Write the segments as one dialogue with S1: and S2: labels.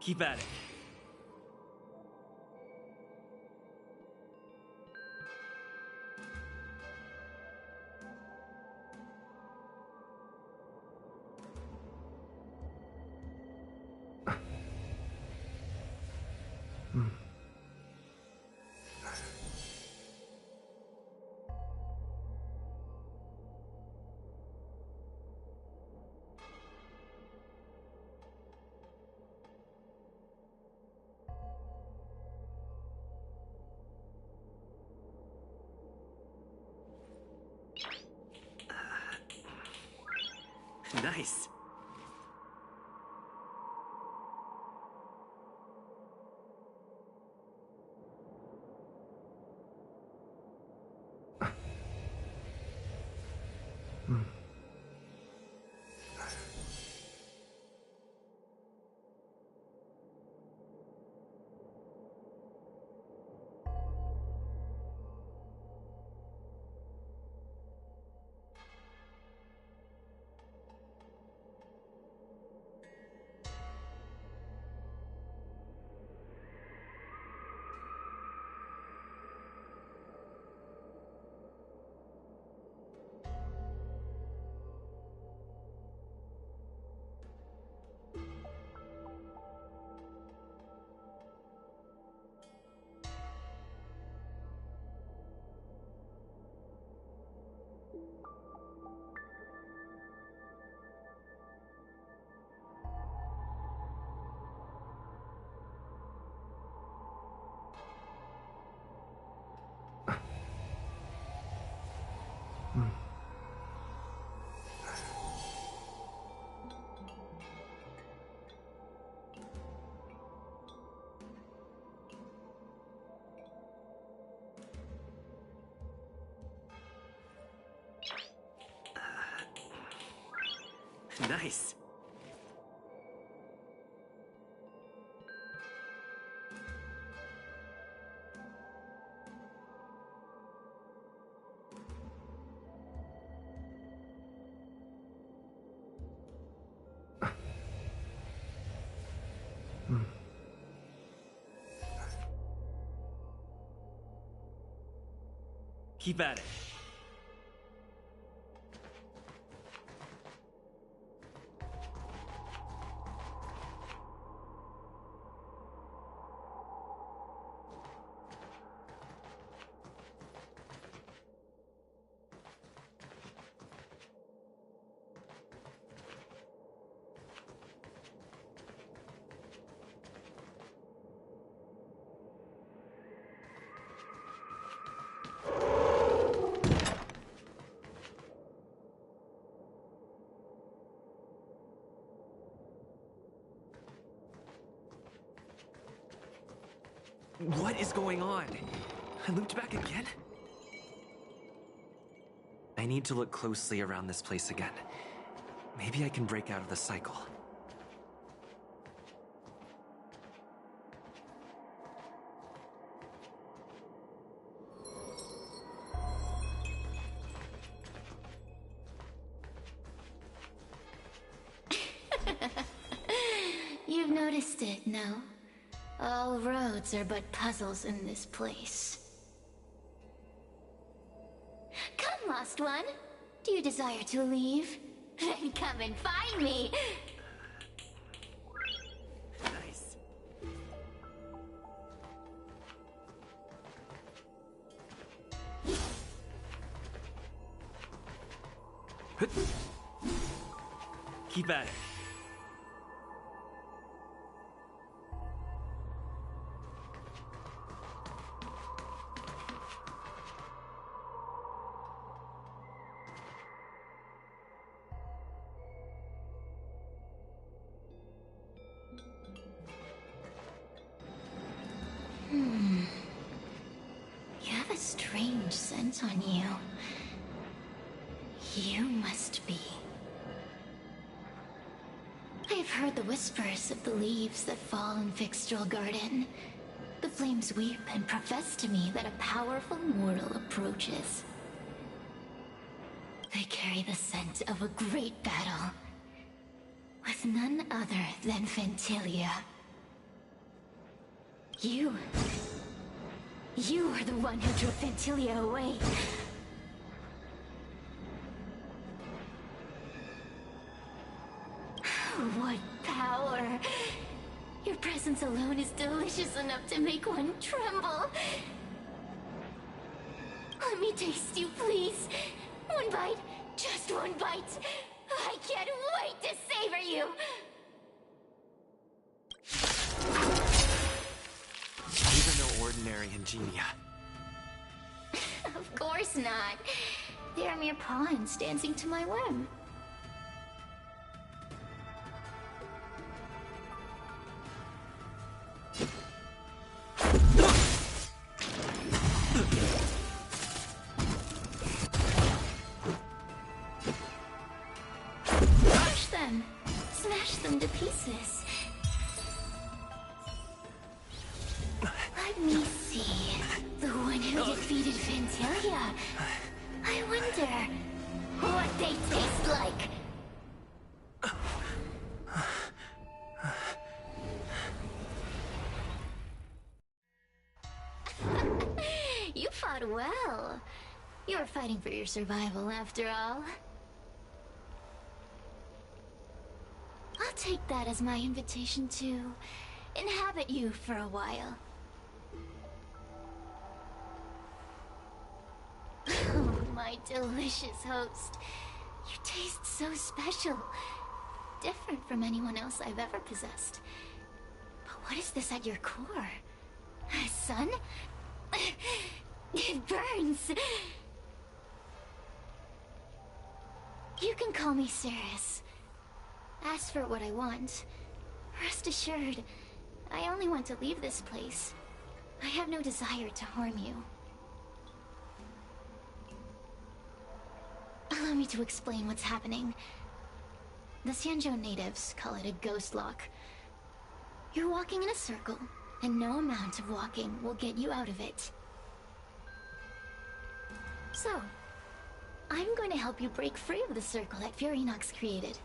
S1: Keep at it. Nice. Nice. Keep at it. What is going on? I looped back again? I need to look closely around this place again. Maybe I can break out of the cycle.
S2: You've noticed it, no? All roads are but puzzles in this place. Come, lost one. Do you desire to leave? Then come and find me!
S1: Nice. Keep at it.
S2: You have a strange scent on you. You must be. I have heard the whispers of the leaves that fall in Fixtral Garden. The flames weep and profess to me that a powerful mortal approaches. They carry the scent of a great battle, with none other than Phantylia. You. You are the one who drove Phantylia away. What power! Your presence alone is delicious enough to make one tremble. Let me taste you, please. One bite, just one bite. I can't wait to savor you.
S1: These are no ordinary Ingenia.
S2: Of course not. They are mere pawns dancing to my whim. Crush them! Smash them to pieces. Let me see. The one who defeated Phantylia. I wonder what they taste like. You fought well. You were fighting for your survival after all. I'll take that as my invitation to inhabit you for a while. Oh, my delicious host. You taste so special. Different from anyone else I've ever possessed. But what is this at your core? Sun? It burns. You can call me Ceres. Ask for what I want. Rest assured, I only want to leave this place. I have no desire to harm you. Allow me to explain what's happening. The Xianzhou natives call it a ghost lock. You're walking in a circle, and no amount of walking will get you out of it. So, I'm going to help you break free of the circle that Furinox created.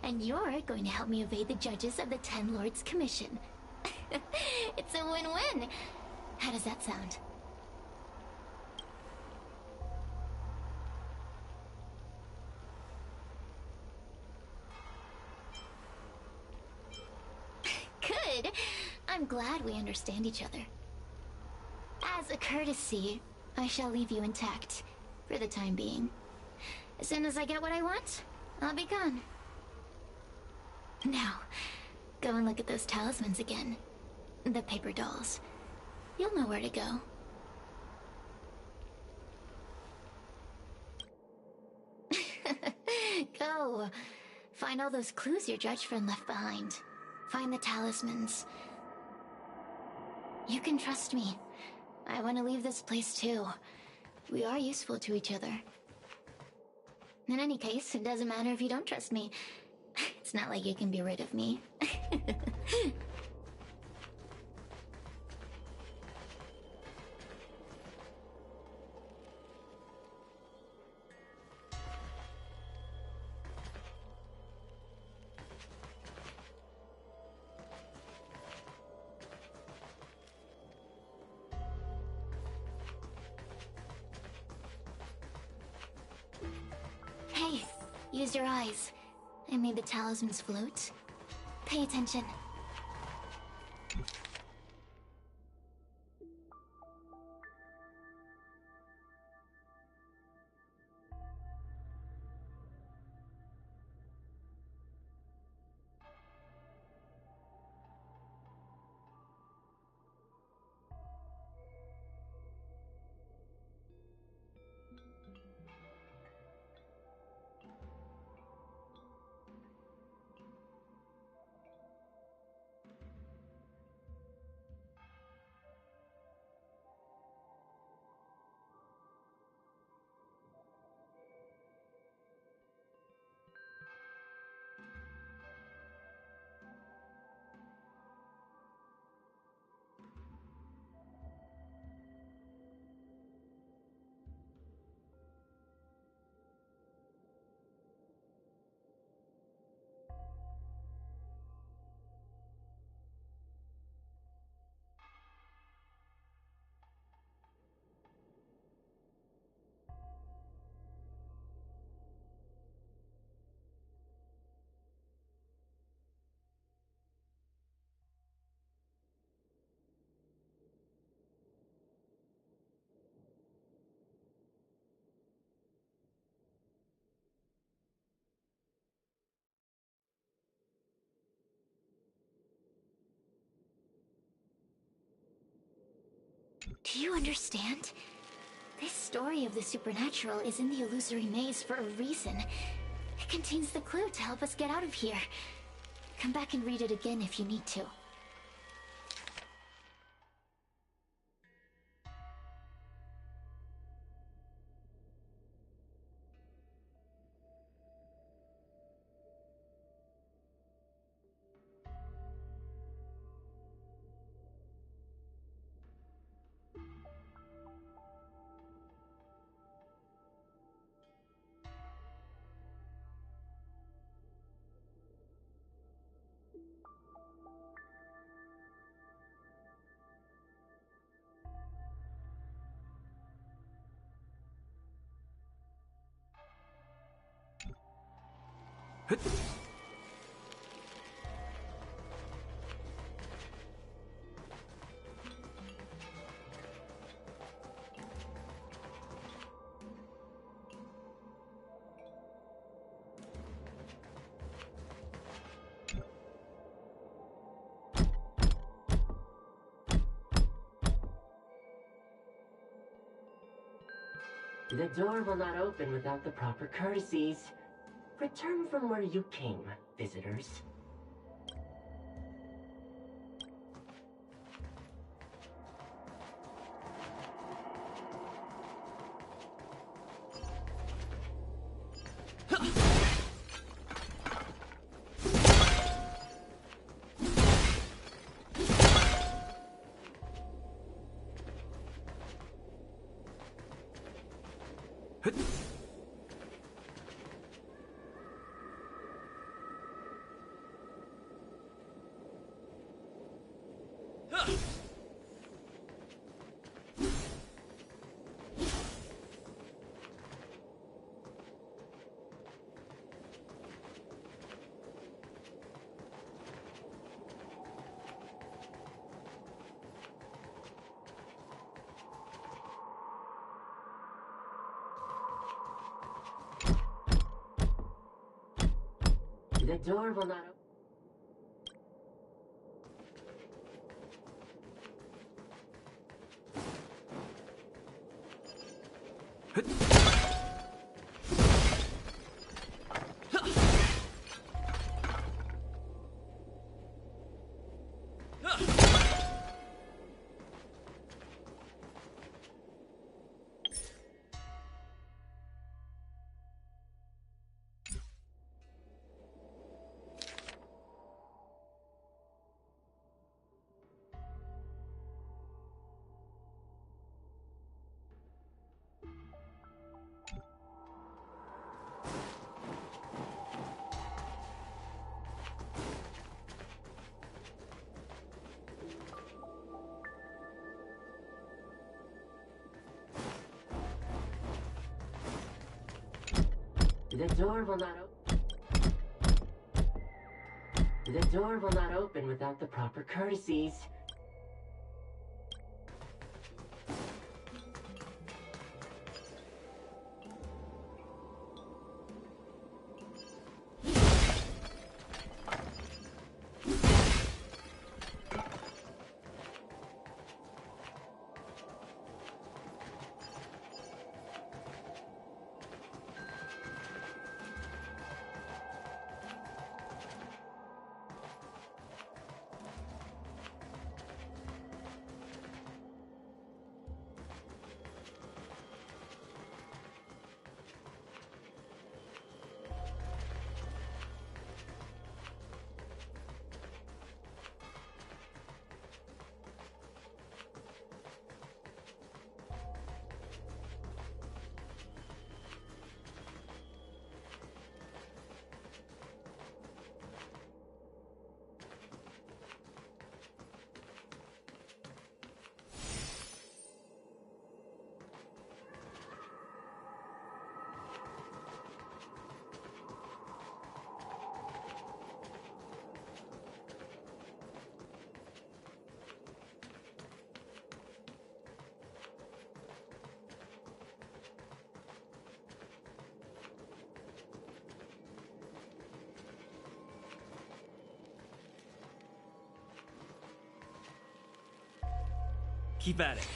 S2: And you're going to help me evade the judges of the Ten Lords Commission. It's a win-win. How does that sound? Good. I'm glad we understand each other. As a courtesy, I shall leave you intact, for the time being. As soon as I get what I want, I'll be gone. Now, go and look at those talismans again. The paper dolls. You'll know where to go. Go. Find all those clues your judge friend left behind. Find the talismans. You can trust me. I want to leave this place too. We are useful to each other. In any case, it doesn't matter if you don't trust me. It's not like you can be rid of me. Hey, use your eyes. I made the talismans float. Pay attention. Do you understand? This story of the supernatural is in the illusory maze for a reason. It contains the clue to help us get out of here. Come back and read it again if you need to.
S3: The door will not open without the proper courtesies. Return from where you came, visitors. The door will not open. The door will not open. The door will not open without the proper courtesies.
S1: Keep at it.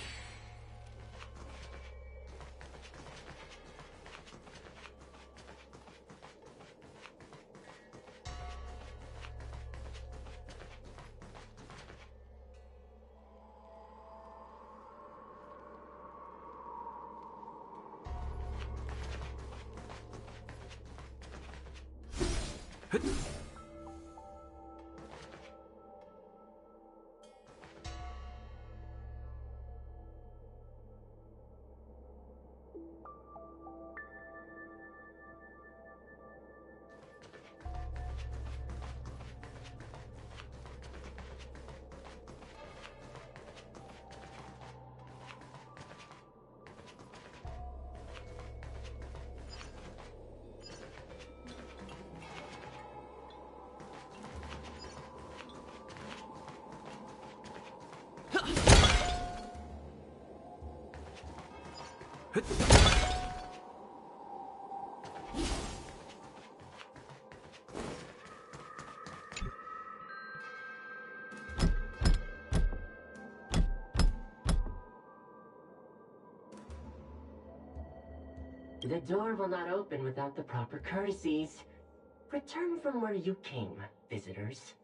S3: The door will not open without the proper courtesies. Return from where you came, visitors.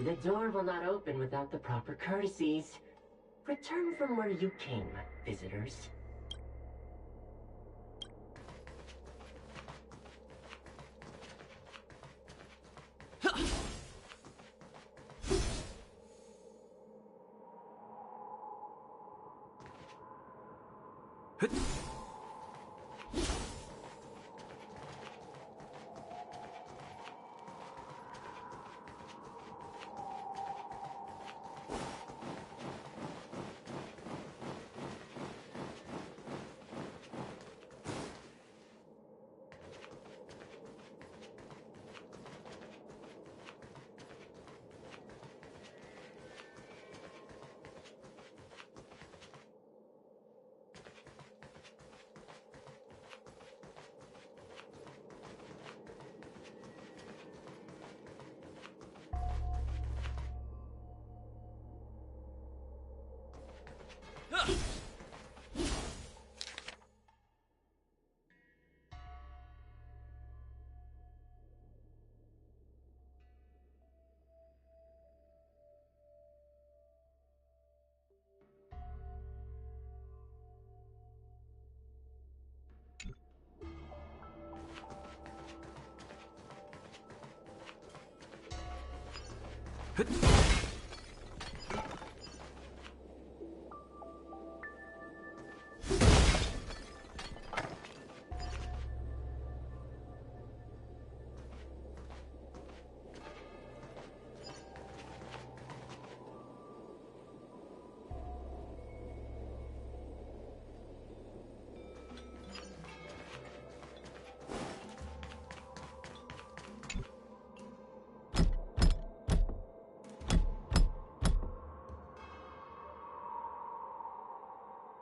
S3: The door will not open without the proper courtesies. Return from where you came, visitors.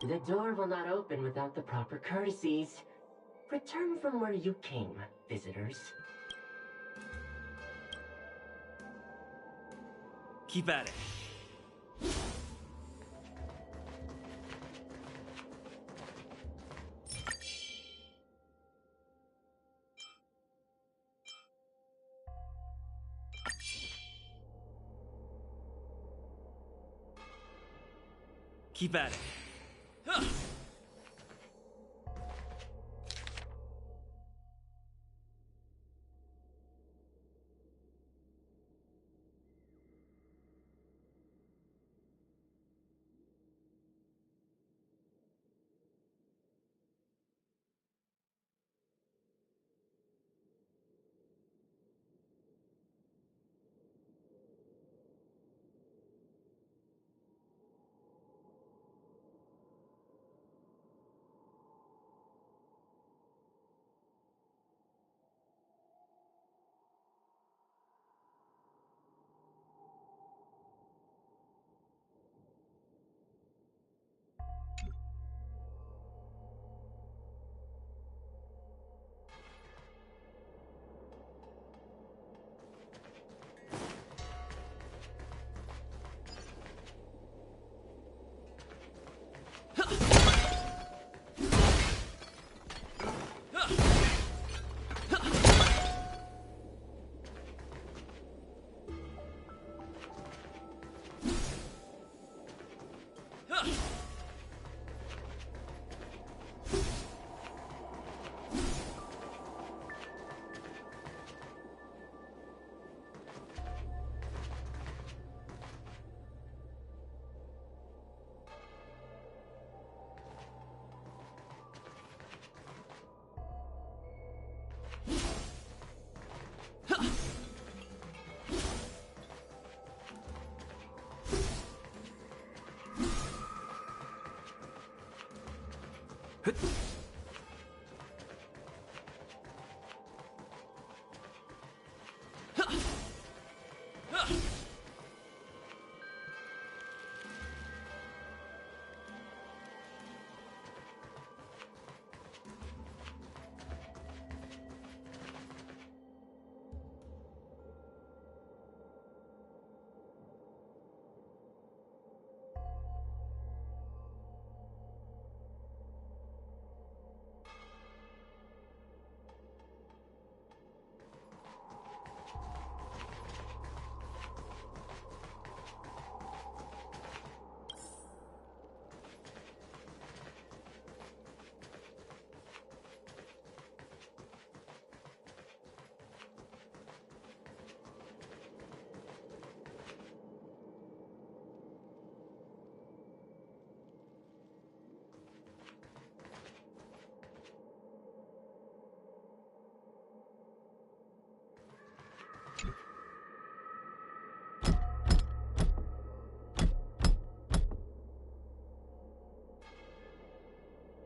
S3: The door will not open without the proper courtesies. Return from where you came, visitors.
S1: Keep at it. Keep at it. Huh.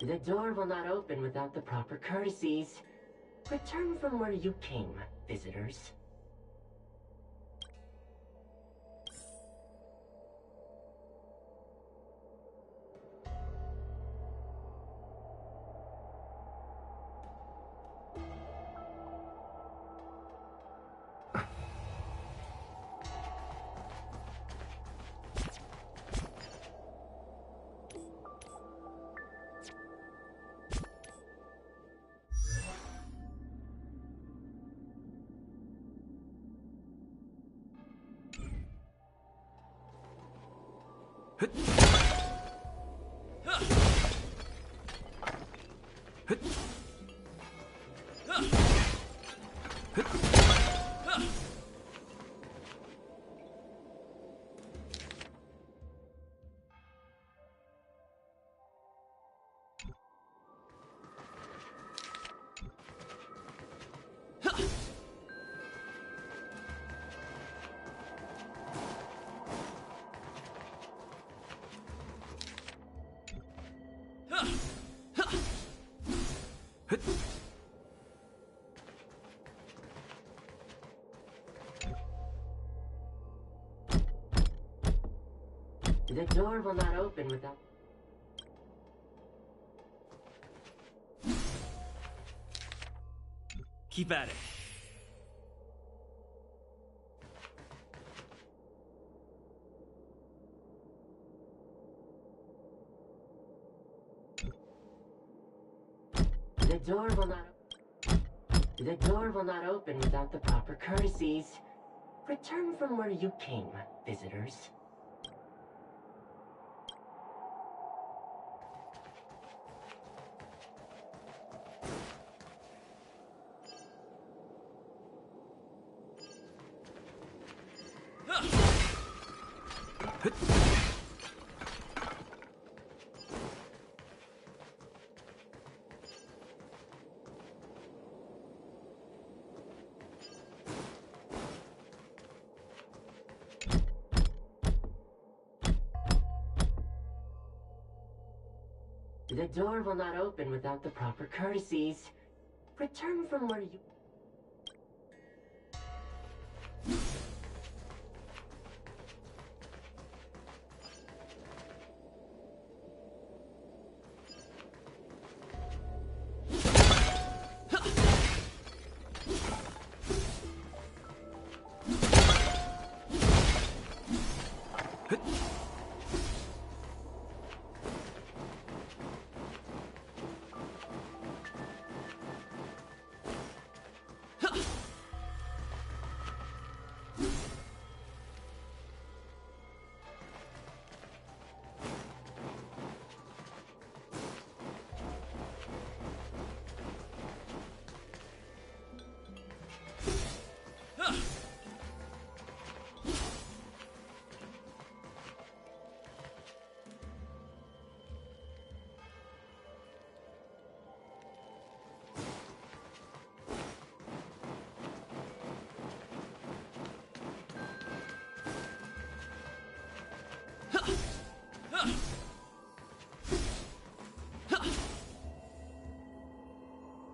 S3: The door will not open without the proper courtesies. Return from where you came, visitors. The door will not open without...
S1: Keep at it.
S3: The door will not open without the proper courtesies. Return from where you came, visitors. The door will not open without the proper courtesies. Return from where you...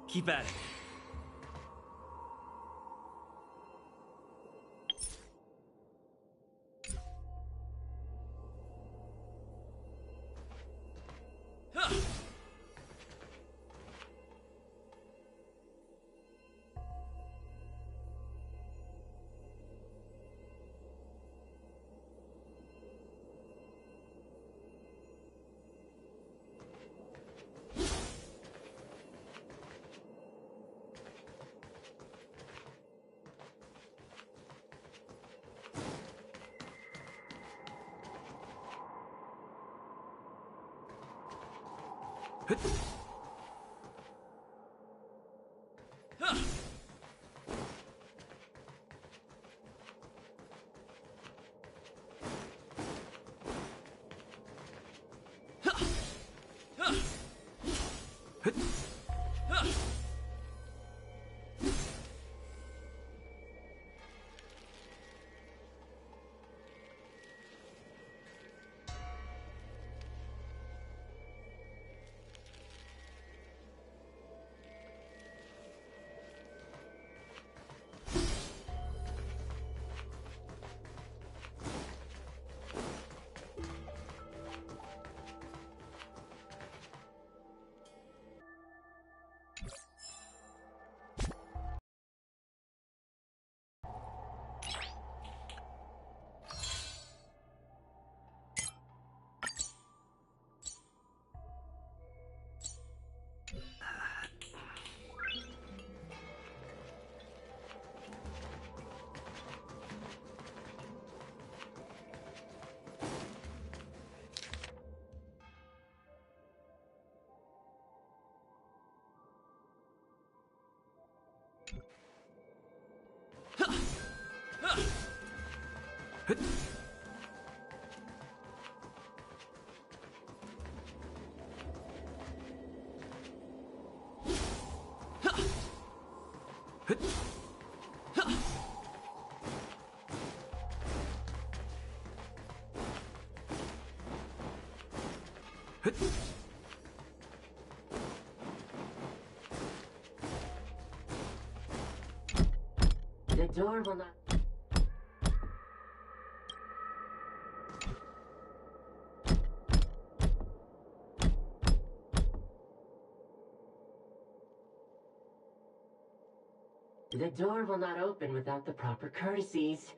S1: Keep at it. The door will not...
S3: The door will not open without the proper courtesies.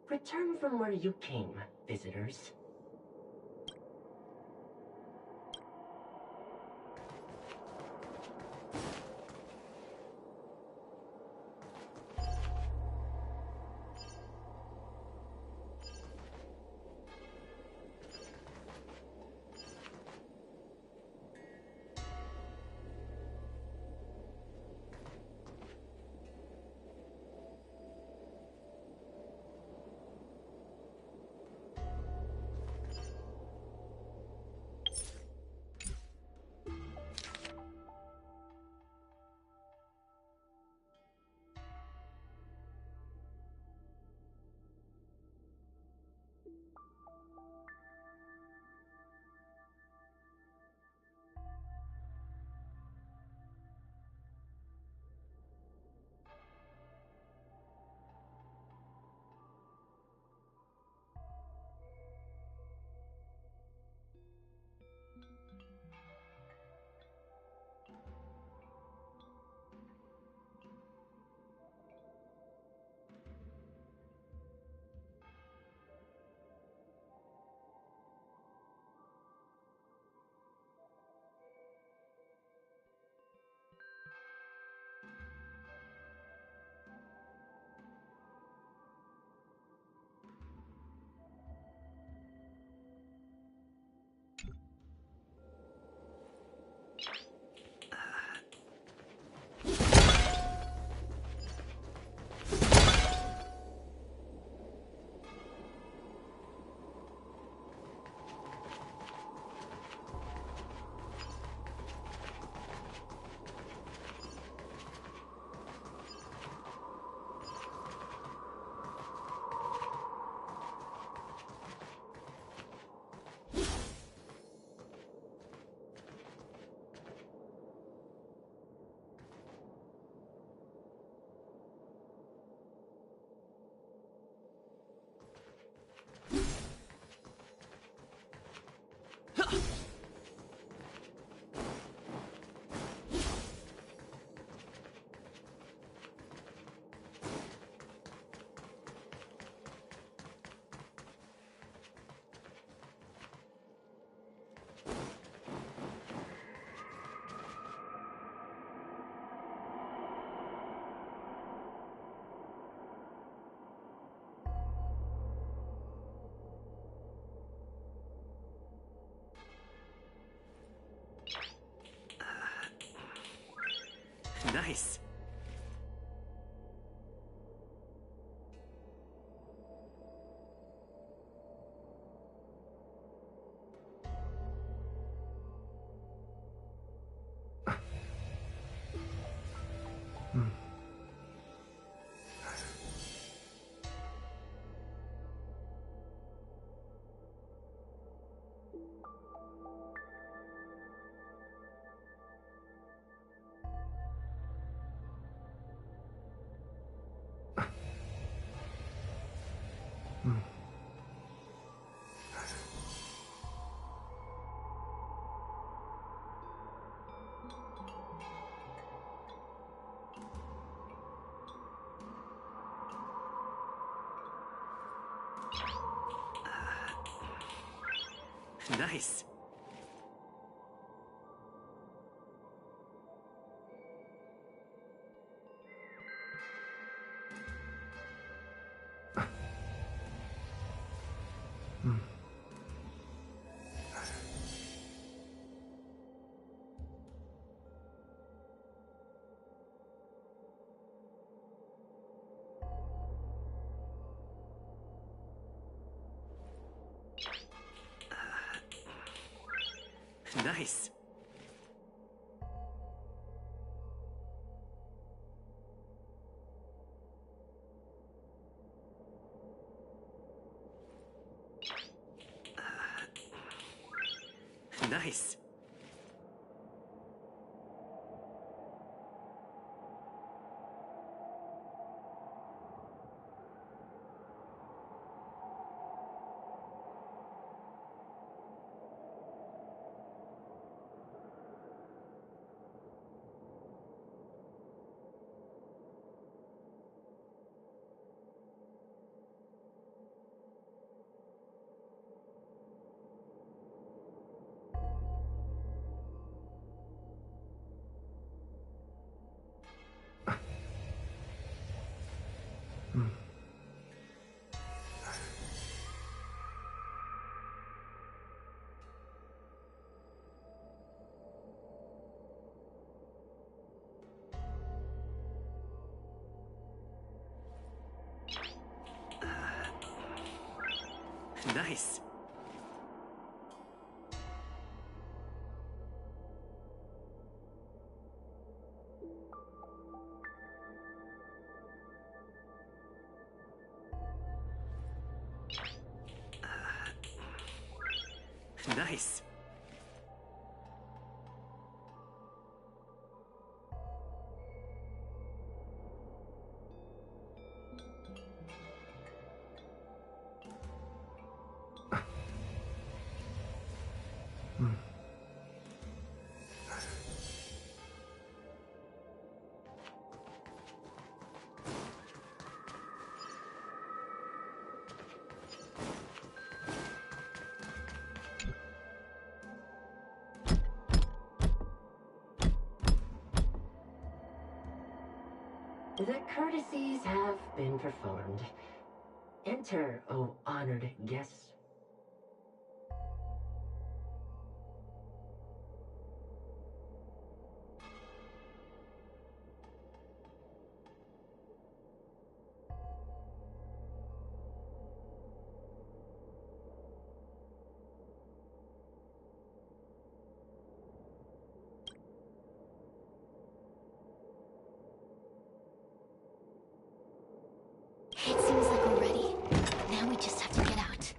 S3: Return from where you came, visitors.
S1: Nice. Nice. Nice. Nice. Nice. Nice.
S3: The courtesies have been performed. Enter, O honored guests.
S2: It seems like we're ready. Now we just have to get out.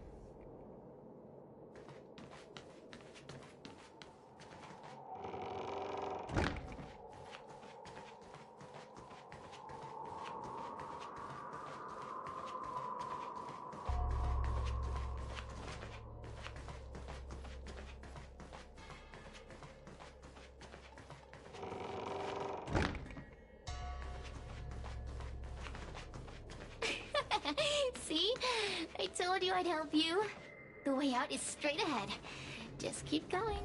S2: See? I told you I'd help you. The way out is straight ahead. Just keep going.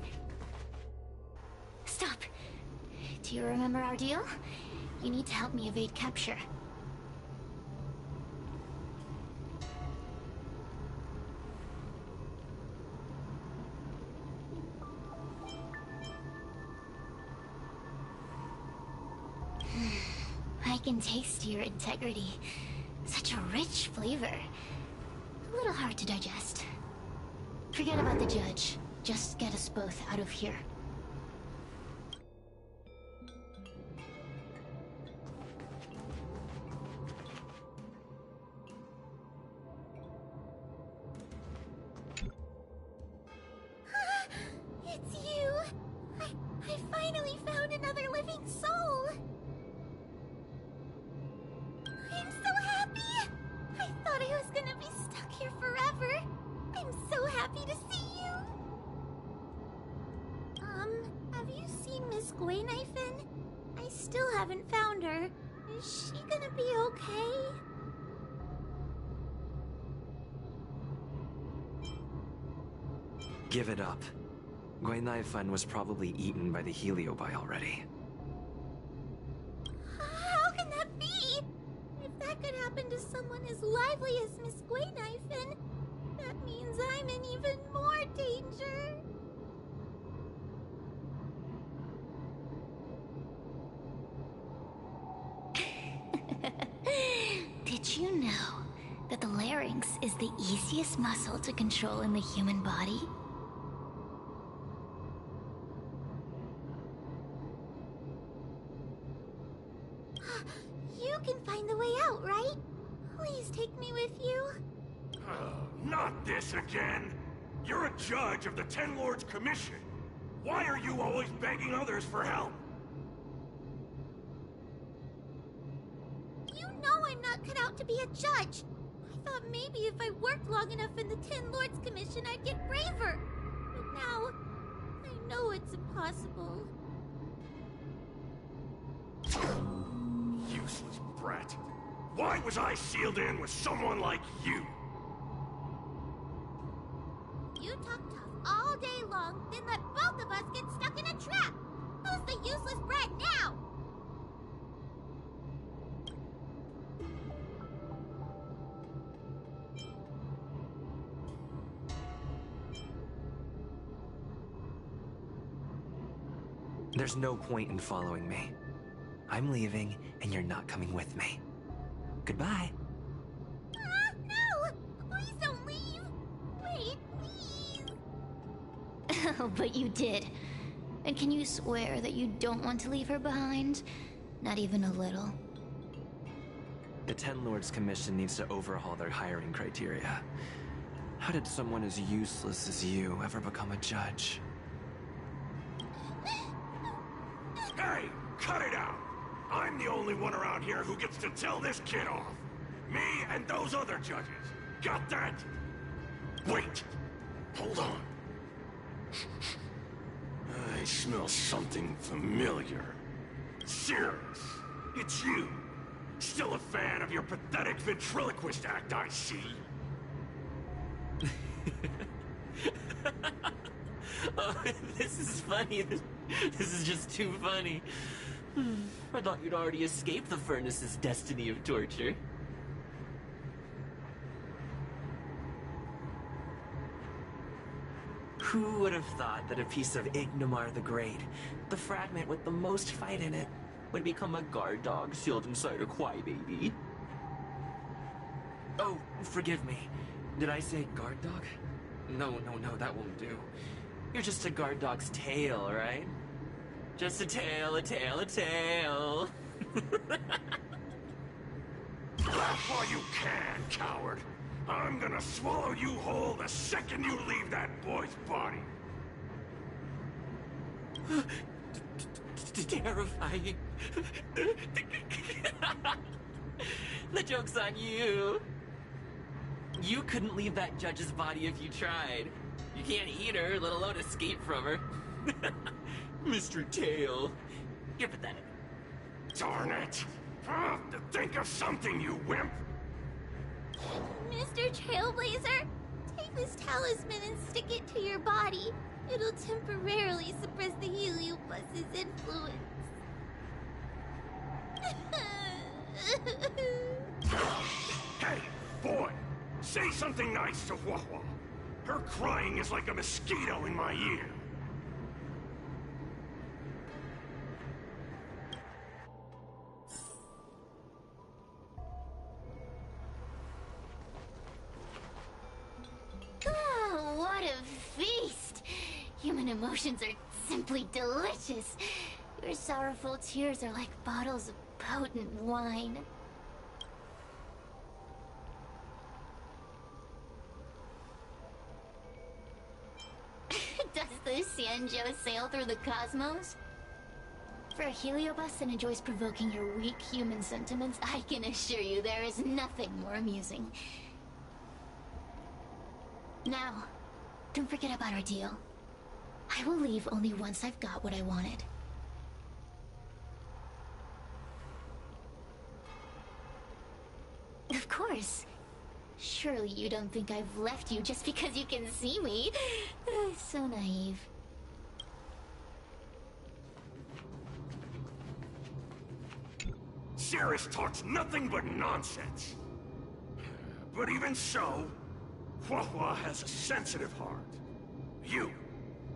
S2: Stop. Do you remember our deal? You need to help me evade capture. I can taste your integrity. Such a rich flavor. A little hard to digest. Forget about the judge. Just get us both out of here. It's you! I finally found another living soul! I'm so happy! I thought I was gonna be stuck here forever. I'm so happy to see you! Have you seen Miss Gwaynaifen? I still haven't found her. Is she gonna be okay?
S1: Give it up. Gwaynaifen was probably eaten by the Heliobi already.
S2: How can that be? If that could happen to someone as lively as Miss Gwaynaifen, that means I'm in even more danger. Did you know that the larynx is the easiest muscle to control in the human body? You can find the way out, right? Please take me with you.
S4: Not this again! You're a judge of the Ten Lords Commission. Why are you always begging others for help?
S2: You know I'm not cut out to be a judge. I thought maybe if I worked long enough in the Ten Lords Commission, I'd get braver. But now, I know it's impossible.
S4: Useless brat. Why was I sealed in with someone like you?
S2: You talk tough all day long, then let both of us get stuck in a trap. Who's the useless brat now?
S1: There's no point in following me. I'm leaving, and you're not coming with me. Goodbye.
S2: No! Please don't leave! Wait, please! Oh, but you did. And can you swear that you don't want to leave her behind? Not even a little.
S1: The Ten Lords Commission needs to overhaul their hiring criteria. How did someone as useless as you ever become a judge?
S4: Hey, cut it out! I'm the only one around here who gets to tell this kid off. Me and those other judges. Got that? Wait. Hold on. I smell something familiar. Cirrus, it's you. Still a fan of your pathetic ventriloquist act, I see.
S5: Oh, this is funny. This is just too funny. I thought you'd already escaped the furnace's destiny of torture. Who would have thought that a piece of Ignomar the Great, the fragment with the most fight in it, would become a guard dog sealed inside a crybaby? Oh, forgive me. Did I say guard dog? No, that won't do. You're just a guard dog's tail, right? Just a tail, a tail, a tail.
S4: Laugh while you can, coward. I'm gonna swallow you whole the second you leave that boy's body.
S5: Terrifying. The joke's on you. You couldn't leave that judge's body if you tried. You can't eat her, let alone escape from her. Mr. Tail. You're pathetic.
S4: Darn it! Think of something, you wimp!
S2: Mr. Trailblazer, take this talisman and stick it to your body. It'll temporarily suppress the Heliobus's influence.
S4: Hey, boy! Say something nice to Huahua. Her crying is like a mosquito in my ear.
S2: Oh, what a feast! Human emotions are simply delicious. Your sorrowful tears are like bottles of potent wine. Does the Xianzhou sail through the cosmos? For a Heliobus that enjoys provoking your weak human sentiments, I can assure you there is nothing more amusing. Now, don't forget about our deal. I will leave only once I've got what I wanted. Of course. Surely you don't think I've left you just because you can see me. So naive.
S4: Cirrus talks nothing but nonsense. But even so, Huahua has a sensitive heart. You,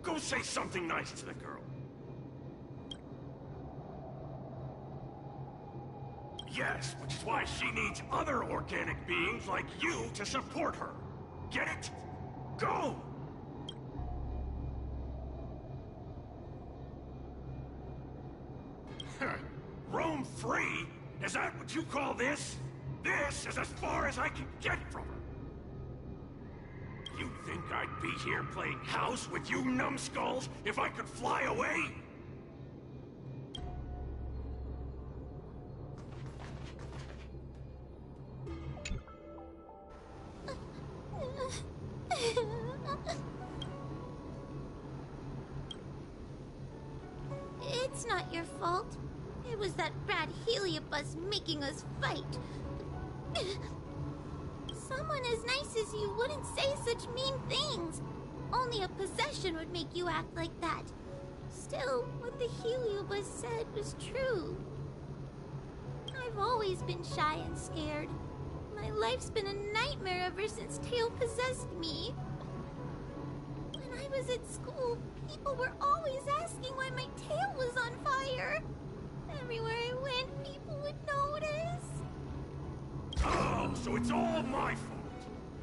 S4: go say something nice to the girl. Yes, which is why she needs other organic beings like you to support her. Get it? Go! Roam free? Is that what you call this? This is as far as I can get from her. You think I'd be here playing house with you numbskulls if I could fly away?
S2: It's not your fault. It was that bad Heliobus making us fight. Someone as nice as you wouldn't say such mean things. Only a possession would make you act like that. Still, what the Heliobus said was true. I've always been shy and scared. My life's been a nightmare ever since Tail possessed me. When I
S6: I was at school, people were always asking why my tail was on fire. Everywhere I went, people would notice.
S4: Oh, so it's all my fault.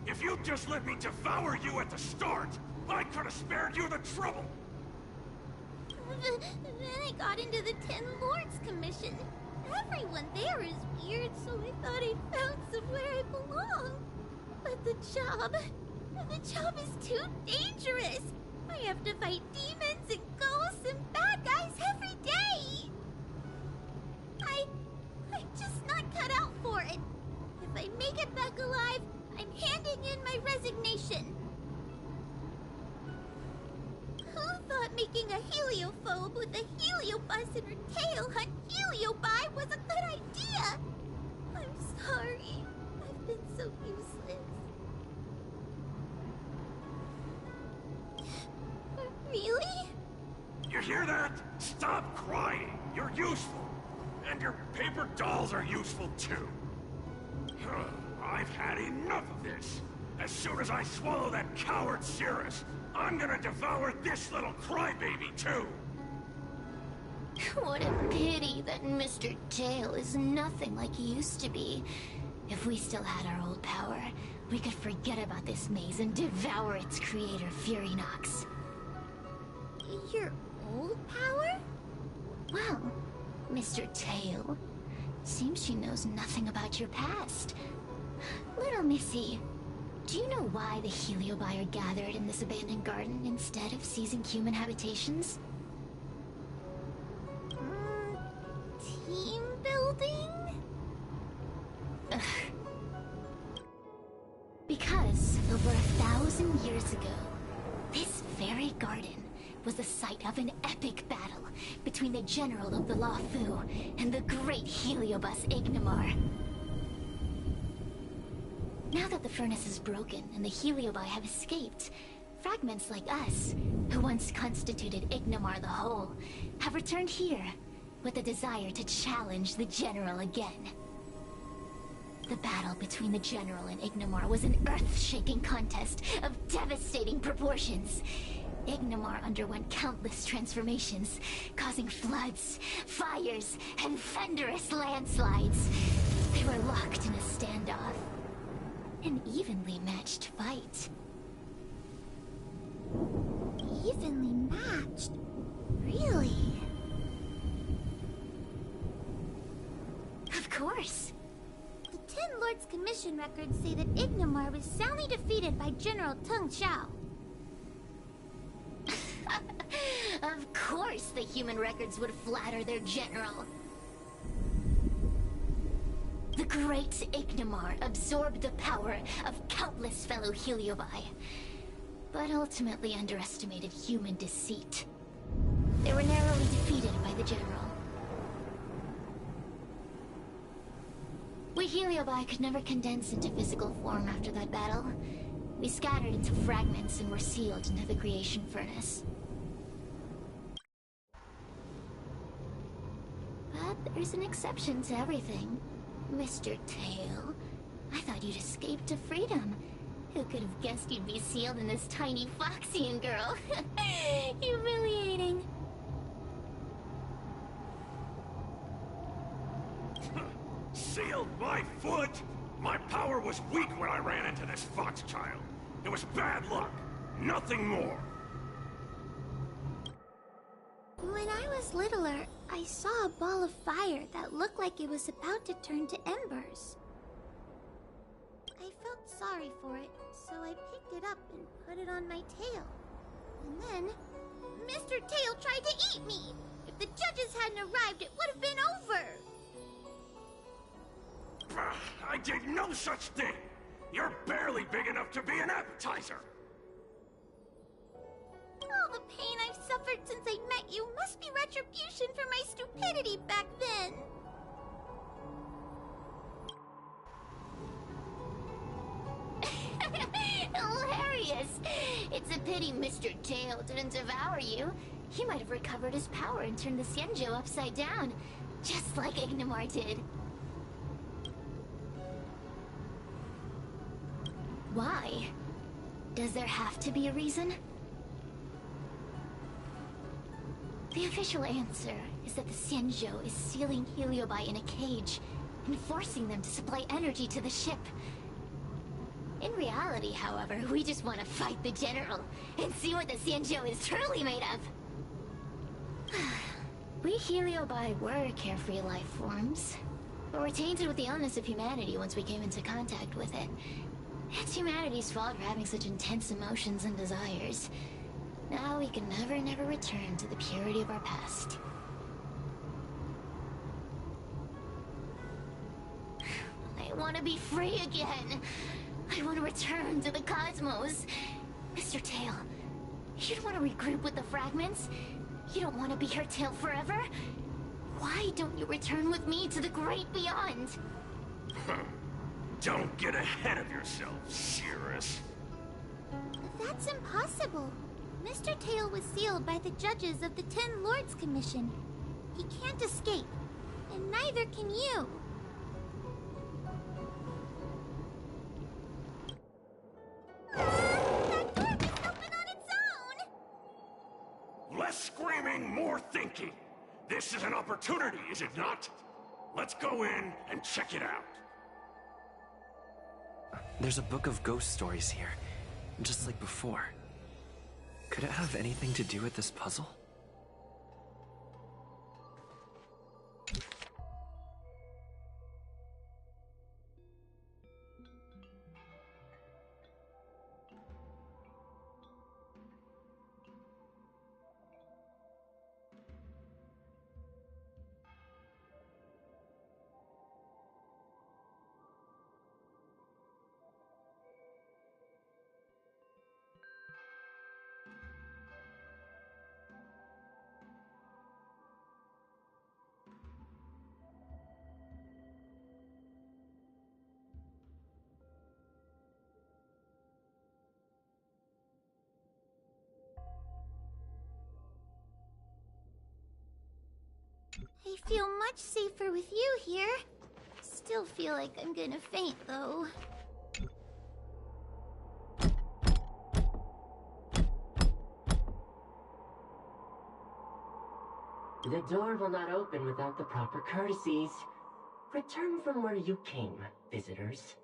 S4: If you'd just let me devour you at the start, I could have spared you the trouble.
S6: Then I got into the Ten Lords Commission. Everyone there is weird, so I thought I found somewhere I belong. But the job is too dangerous. I have to fight demons and ghosts and bad guys every day. I'm just not cut out for it. If I make it back alive, I'm handing in my resignation. Who thought making a heliophobe with a heliobus in her tail hunt heliobi was a good idea? I'm sorry. I've been so useless. Really?
S4: You hear that? Stop crying. You're useful. And your paper dolls are useful too. I've had enough of this. As soon as I swallow that coward Cirrus, I'm gonna devour this little crybaby too.
S2: What a pity that Mr. Tail is nothing like he used to be. If we still had our old power, we could forget about this maze and devour its creator, Furinox.
S6: Your old power?
S2: Well, Mr. Tail, seems she knows nothing about your past. Little Missy, do you know why the Heliobi are gathered in this abandoned garden instead of seizing human habitations?
S6: Team building?
S2: Because over 1,000 years ago, this very garden was the site of an epic battle between the General of the Luofu and the great Heliobus Ignimar. Now that the furnace is broken and the Heliobi have escaped, fragments like us, who once constituted Ignimar the Whole, have returned here with a desire to challenge the General again. The battle between the General and Ignimar was an earth-shaking contest of devastating proportions. Ignimar underwent countless transformations, causing floods, fires, and thunderous landslides. They were locked in a standoff. An evenly matched fight.
S6: Evenly matched? Really?
S2: Of course.
S6: The Ten Lords Commission records say that Ignimar was soundly defeated by General Tung Xiao.
S2: Of course the human records would flatter their general. The great Ignimar absorbed the power of countless fellow Heliobi, but ultimately underestimated human deceit. They were narrowly defeated by the general. We Heliobi could never condense into physical form after that battle. We scattered into fragments and were sealed into the creation furnace. But there's an exception to everything. Mr. Tail, I thought you'd escaped to freedom. Who could have guessed you'd be sealed in this tiny Foxian girl? Humiliating.
S4: Sealed my foot? My power was weak when I ran into this fox child. It was bad luck. Nothing more.
S6: When I was littler, I saw a ball of fire that looked like it was about to turn to embers. I felt sorry for it, so I picked it up and put it on my tail. And then, Mr. Tail tried to eat me! If the judges hadn't arrived, it would have been over!
S4: I did no such thing! You're barely big enough to be an appetizer!
S6: All the pain I've suffered since I met you must be retribution for my stupidity back then!
S2: Hilarious! It's a pity Mr. Tail didn't devour you. He might have recovered his power and turned the Xianzhou upside down, just like Ignimar did. Why? Does there have to be a reason? The official answer is that the Xianzhou is sealing Heliobi in a cage and forcing them to supply energy to the ship. In reality, however, we just want to fight the General and see what the Xianzhou is truly made of. We Heliobi were carefree life forms, but were tainted with the illness of humanity once we came into contact with it. It's humanity's fault for having such intense emotions and desires. Now we can never return to the purity of our past. I want to be free again. I want to return to the cosmos. Mr. Tail, you don't want to regroup with the fragments? You don't want to be her tail forever? Why don't you return with me to the great beyond?
S4: Don't get ahead of yourself, Cirrus.
S6: That's impossible. Mr. Tail was sealed by the judges of the Ten Lords Commission. He can't escape, and neither can you. That door was open on its own!
S4: Less screaming, more thinking. This is an opportunity, is it not? Let's go in and check it out.
S1: There's a book of ghost stories here, just like before. Could it have anything to do with this puzzle?
S6: I feel much safer with you here. Still feel like I'm gonna faint, though.
S3: The door will not open without the proper courtesies. Return from where you came, visitors.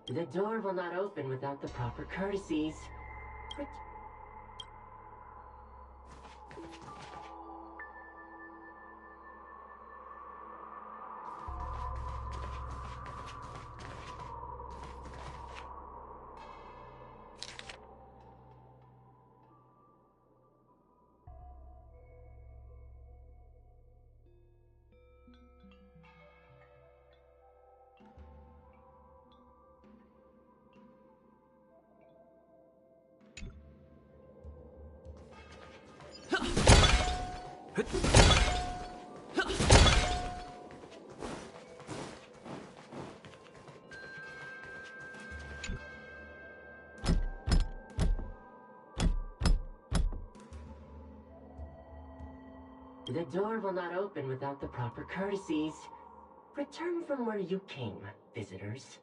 S3: The door will not open without the proper courtesies. The door will not open without the proper courtesies. Return from where you came, visitors.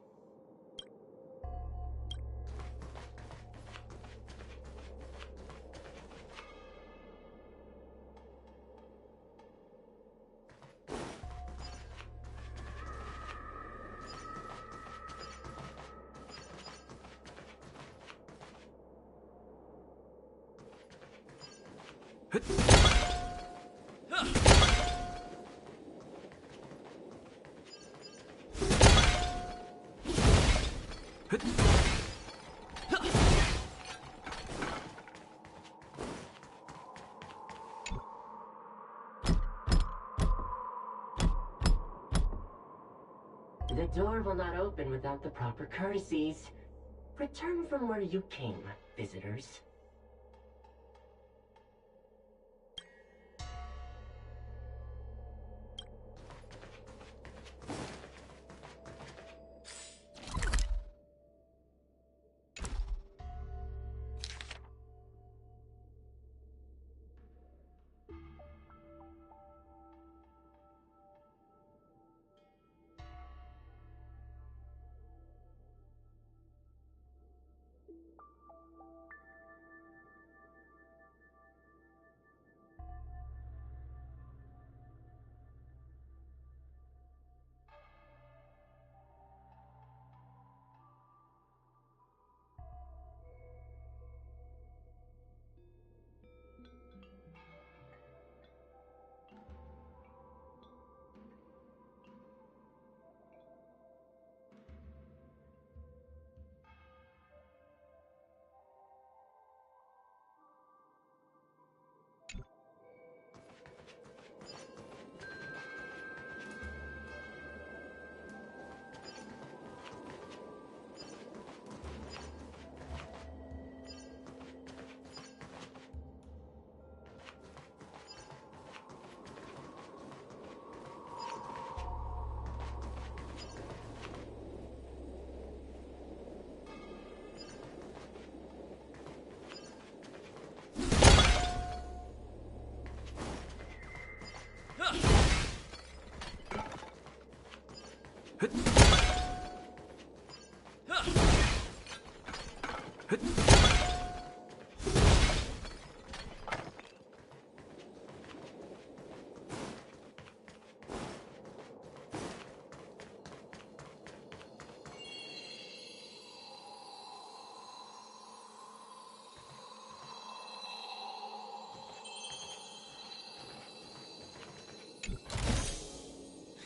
S3: The door will not open without the proper courtesies. Return from where you came, visitors.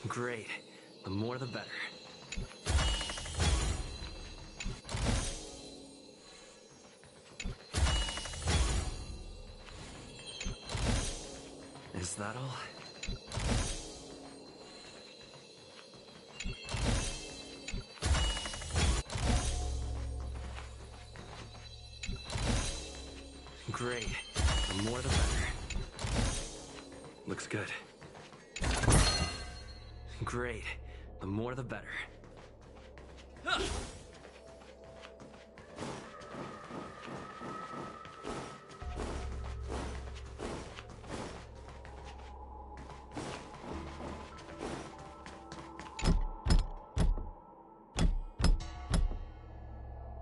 S1: Great. The more the better. Is that all? Great. The more the better. Looks good. Great. The more the better.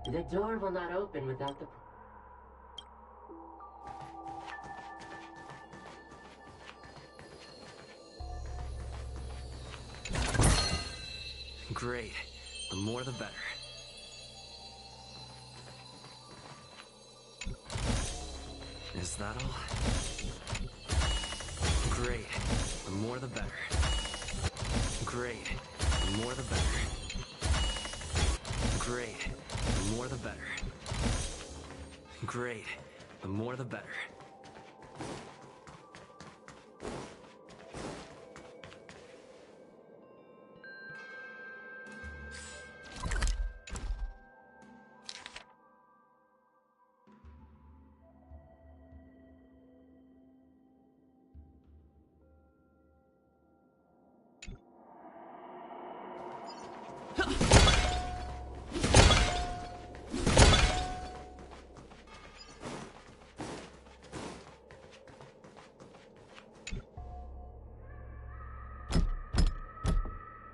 S3: The door will not open without the...
S1: Great. The more the better. Is that all? Great. The more the better. Great. The more the better. Great. The more the better. Great. The more the better.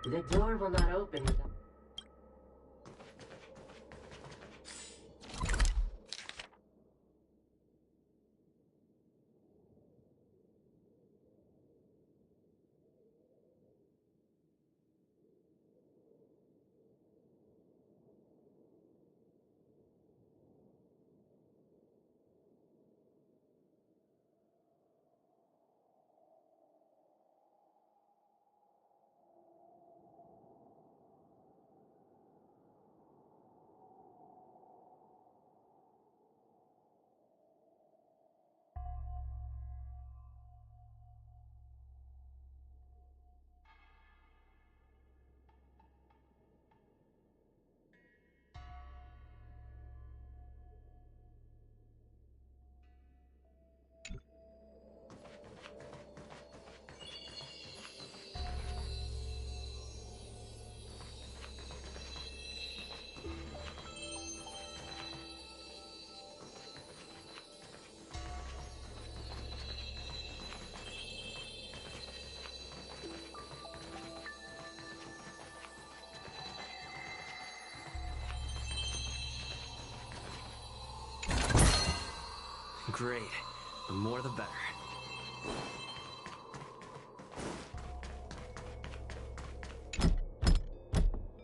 S3: The door will not open without...
S1: Great. The more the better.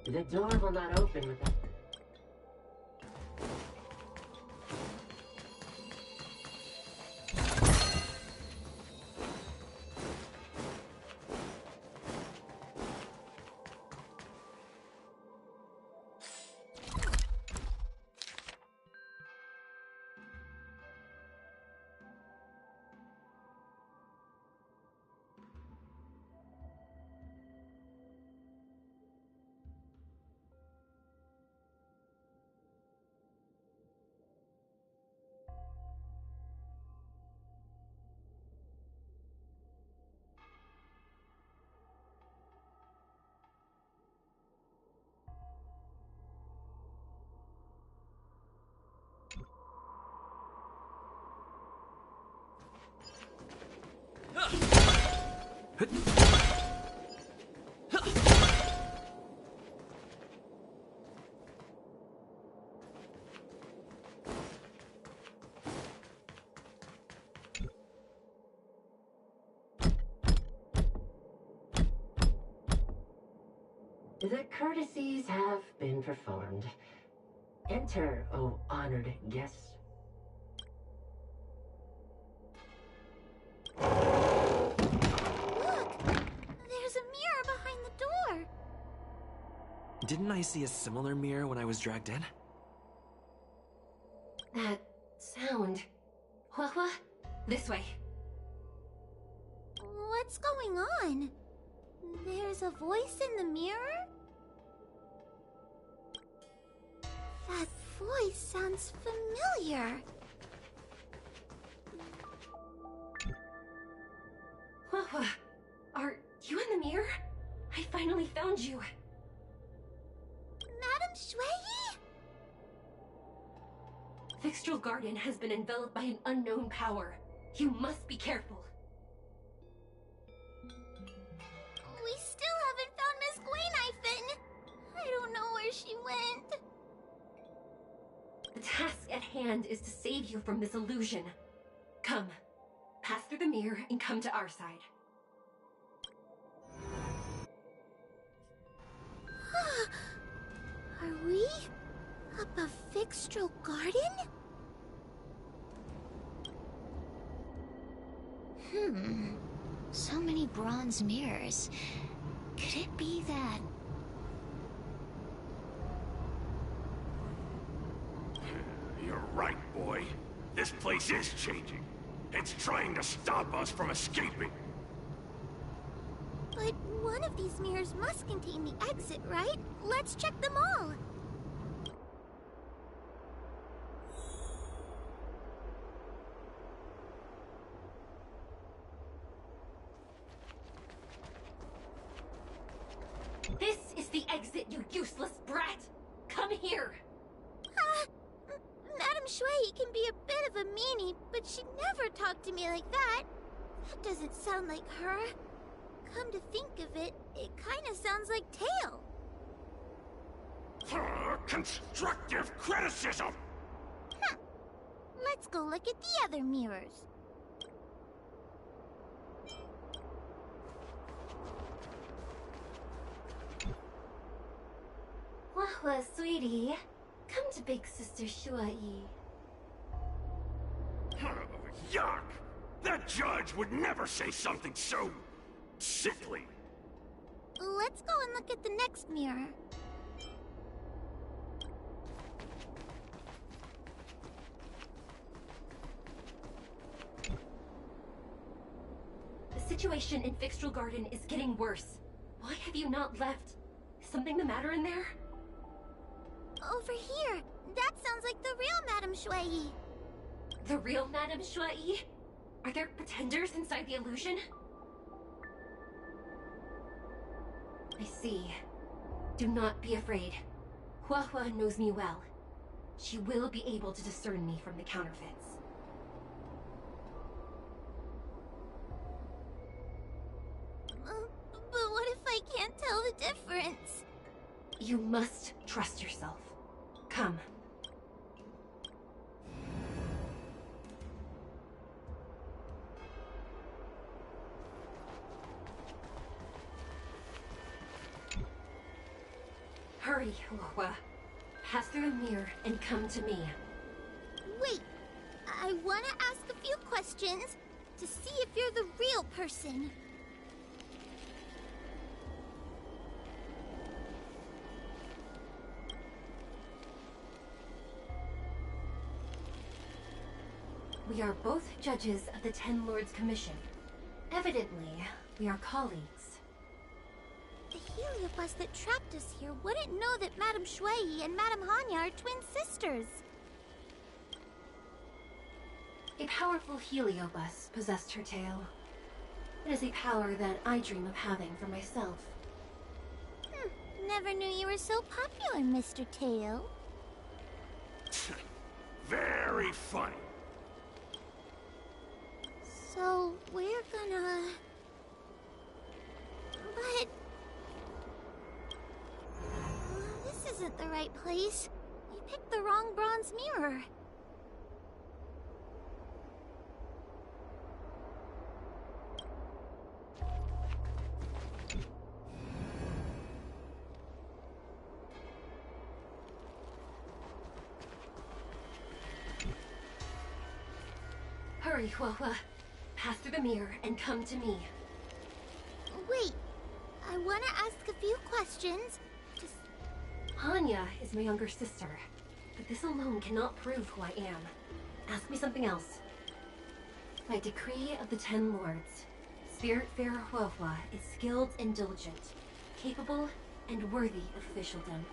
S3: The door will not open without... The courtesies have been performed. Enter, O honored guests.
S6: Look! There's a mirror behind the door!
S1: Didn't I see a similar mirror when I was dragged in?
S7: That sound. Huahua, this way.
S6: What's going on? There's a voice in the mirror? That voice sounds familiar.
S7: Huahua, are you in the mirror? I finally found you.
S6: Madame Shui?
S7: Fixtral Garden has been enveloped by an unknown power. You must be careful.
S6: We still haven't found Miss Gwen. I don't know where she went.
S7: The task at hand is to save you from this illusion. Come, pass through the mirror and come to our side.
S6: Are we up a Fixtral Garden?
S2: So many bronze mirrors. Could it be that...
S4: You're right, boy. This place is changing. It's trying to stop us from escaping.
S6: But one of these mirrors must contain the exit, right? Let's check them all.
S7: This is the exit, you useless brat! Come here!
S6: Madame Shui can be a bit of a meanie, but she'd never talk to me like that. That doesn't sound like her. Come to think of it, it kinda sounds like Tail.
S4: Constructive criticism!
S6: Let's go look at the other mirrors.
S7: Huahua, sweetie. Come to Big Sister Shuai.
S4: Yuck! That judge would never say something so... sickly.
S6: Let's go and look at the next mirror.
S7: The situation in Fixtral Garden is getting worse. Why have you not left? Is something the matter in there?
S6: Over here! That sounds like the real Madame Shui.
S7: The real Madame Shui? Are there pretenders inside the illusion? I see. Do not be afraid. Huahua knows me well. She will be able to discern me from the counterfeits.
S6: But what if I can't tell the difference?
S7: You must trust yourself. Come. Hurry, Huahua. Pass through the mirror and come to me.
S6: Wait, I want to ask a few questions to see if you're the real person.
S7: We are both judges of the Ten Lords Commission. Evidently, we are colleagues.
S6: The Heliobus that trapped us here wouldn't know that Madame Shui and Madame Hanya are twin sisters.
S7: A powerful Heliobus possessed her tail. It is a power that I dream of having for myself.
S6: Never knew you were so popular, Mr. Tail.
S4: Very funny.
S6: So, we're gonna... But... This isn't the right place. We picked the wrong bronze mirror.
S7: Hurry, Huahua. Pass through the mirror and come to me.
S6: Wait, I want to ask a few questions. Just...
S7: Hanya is my younger sister, but this alone cannot prove who I am. Ask me something else. By decree of the Ten Lords, Spiritfarer Huahua is skilled and diligent, capable and worthy of officialdom.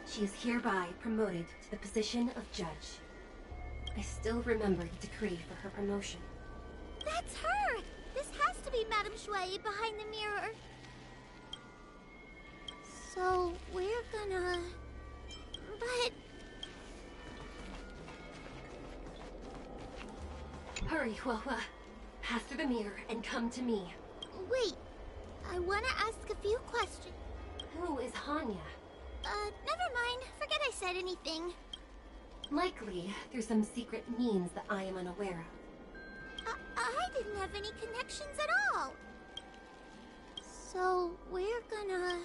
S7: She is hereby promoted to the position of judge. I still remember the decree for her promotion.
S6: That's her! This has to be Madame Shui behind the mirror. So, we're gonna... But...
S7: Hurry, Huahua. Pass through the mirror and come to me.
S6: Wait, I want to ask a few questions.
S7: Who is Hanya?
S6: Never mind. Forget I said anything.
S7: Likely through some secret means that I am unaware of.
S6: I didn't have any connections at all. So, we're gonna...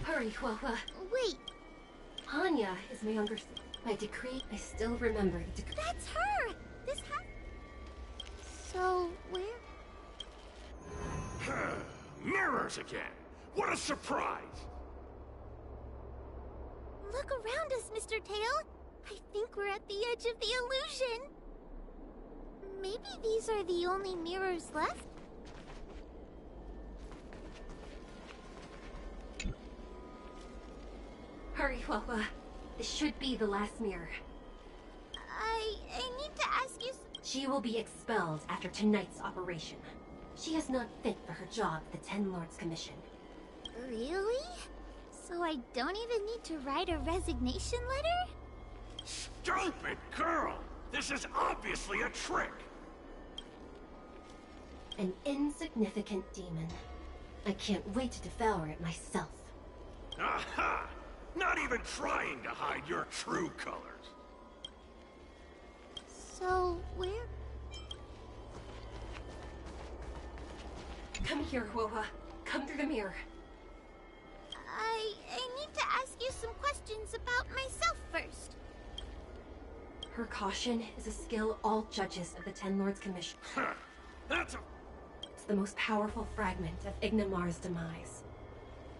S7: Hurry, Huahua.
S6: Wait,
S7: Hanya is my younger sister. By decree, I still remember the decree.
S6: that's her! This has... So, we're...
S4: Mirrors again! What a surprise!
S6: Look around us, Mr. Tail. I think we're at the edge of the illusion. Maybe these are the only mirrors left?
S7: Hurry, Huahua. This should be the last mirror.
S6: I need to ask you...
S7: She will be expelled after tonight's operation. She is not fit for her job at the Ten Lords Commission.
S6: Really? So I don't even need to write a resignation letter?
S4: Stupid girl! This is obviously a trick!
S7: An insignificant demon. I can't wait to devour it myself.
S4: Aha! Not even trying to hide your true colors.
S6: So, we're...
S7: Come here, Huahua. Come through the mirror.
S6: I need to ask you some questions about myself first.
S7: Her caution is a skill all judges of the Ten Lords Commission.
S4: Huh. That's a...
S7: It's the most powerful fragment of Ignimar's demise.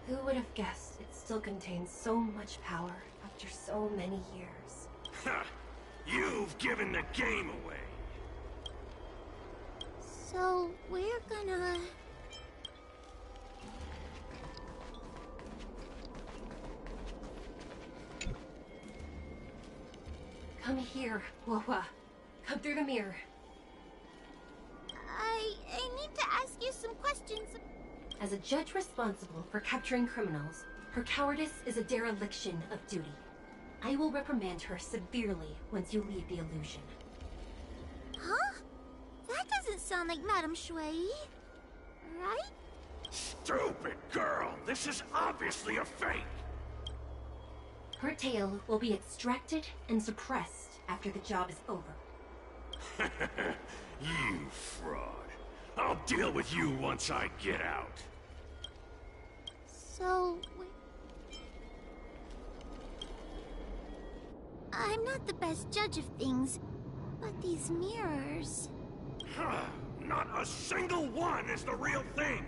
S7: Who would have guessed it still contains so much power after so many years?
S4: Huh. You've given the game away.
S6: So, we're gonna...
S7: Come here, Huahua. Come through the mirror.
S6: I need to ask you some questions.
S7: As a judge responsible for capturing criminals, her cowardice is a dereliction of duty. I will reprimand her severely once you leave the illusion.
S6: Huh? That doesn't sound like Madame Shui. Right?
S4: Stupid girl! This is obviously a fake!
S7: Her tail will be extracted and suppressed after the job is over.
S4: You fraud. I'll deal with you once I get out.
S6: So... I'm not the best judge of things, but these mirrors...
S4: Not a single one is the real thing!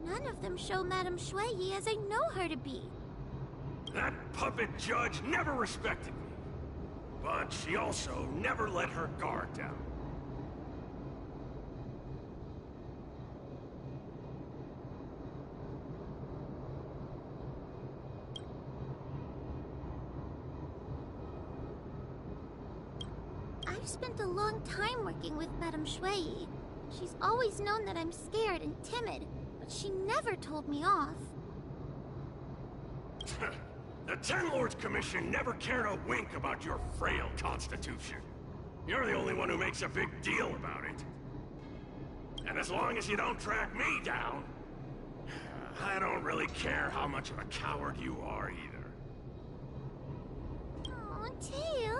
S6: None of them show Madame Shui as I know her to be.
S4: That puppet judge never respected me. But she also never let her guard down.
S6: I've spent a long time working with Madame Shui. She's always known that I'm scared and timid, but she never told me off.
S4: The Ten Lords Commission never cared a wink about your frail constitution. You're the only one who makes a big deal about it. And as long as you don't track me down, I don't really care how much of a coward you are either.
S6: Oh, Tail!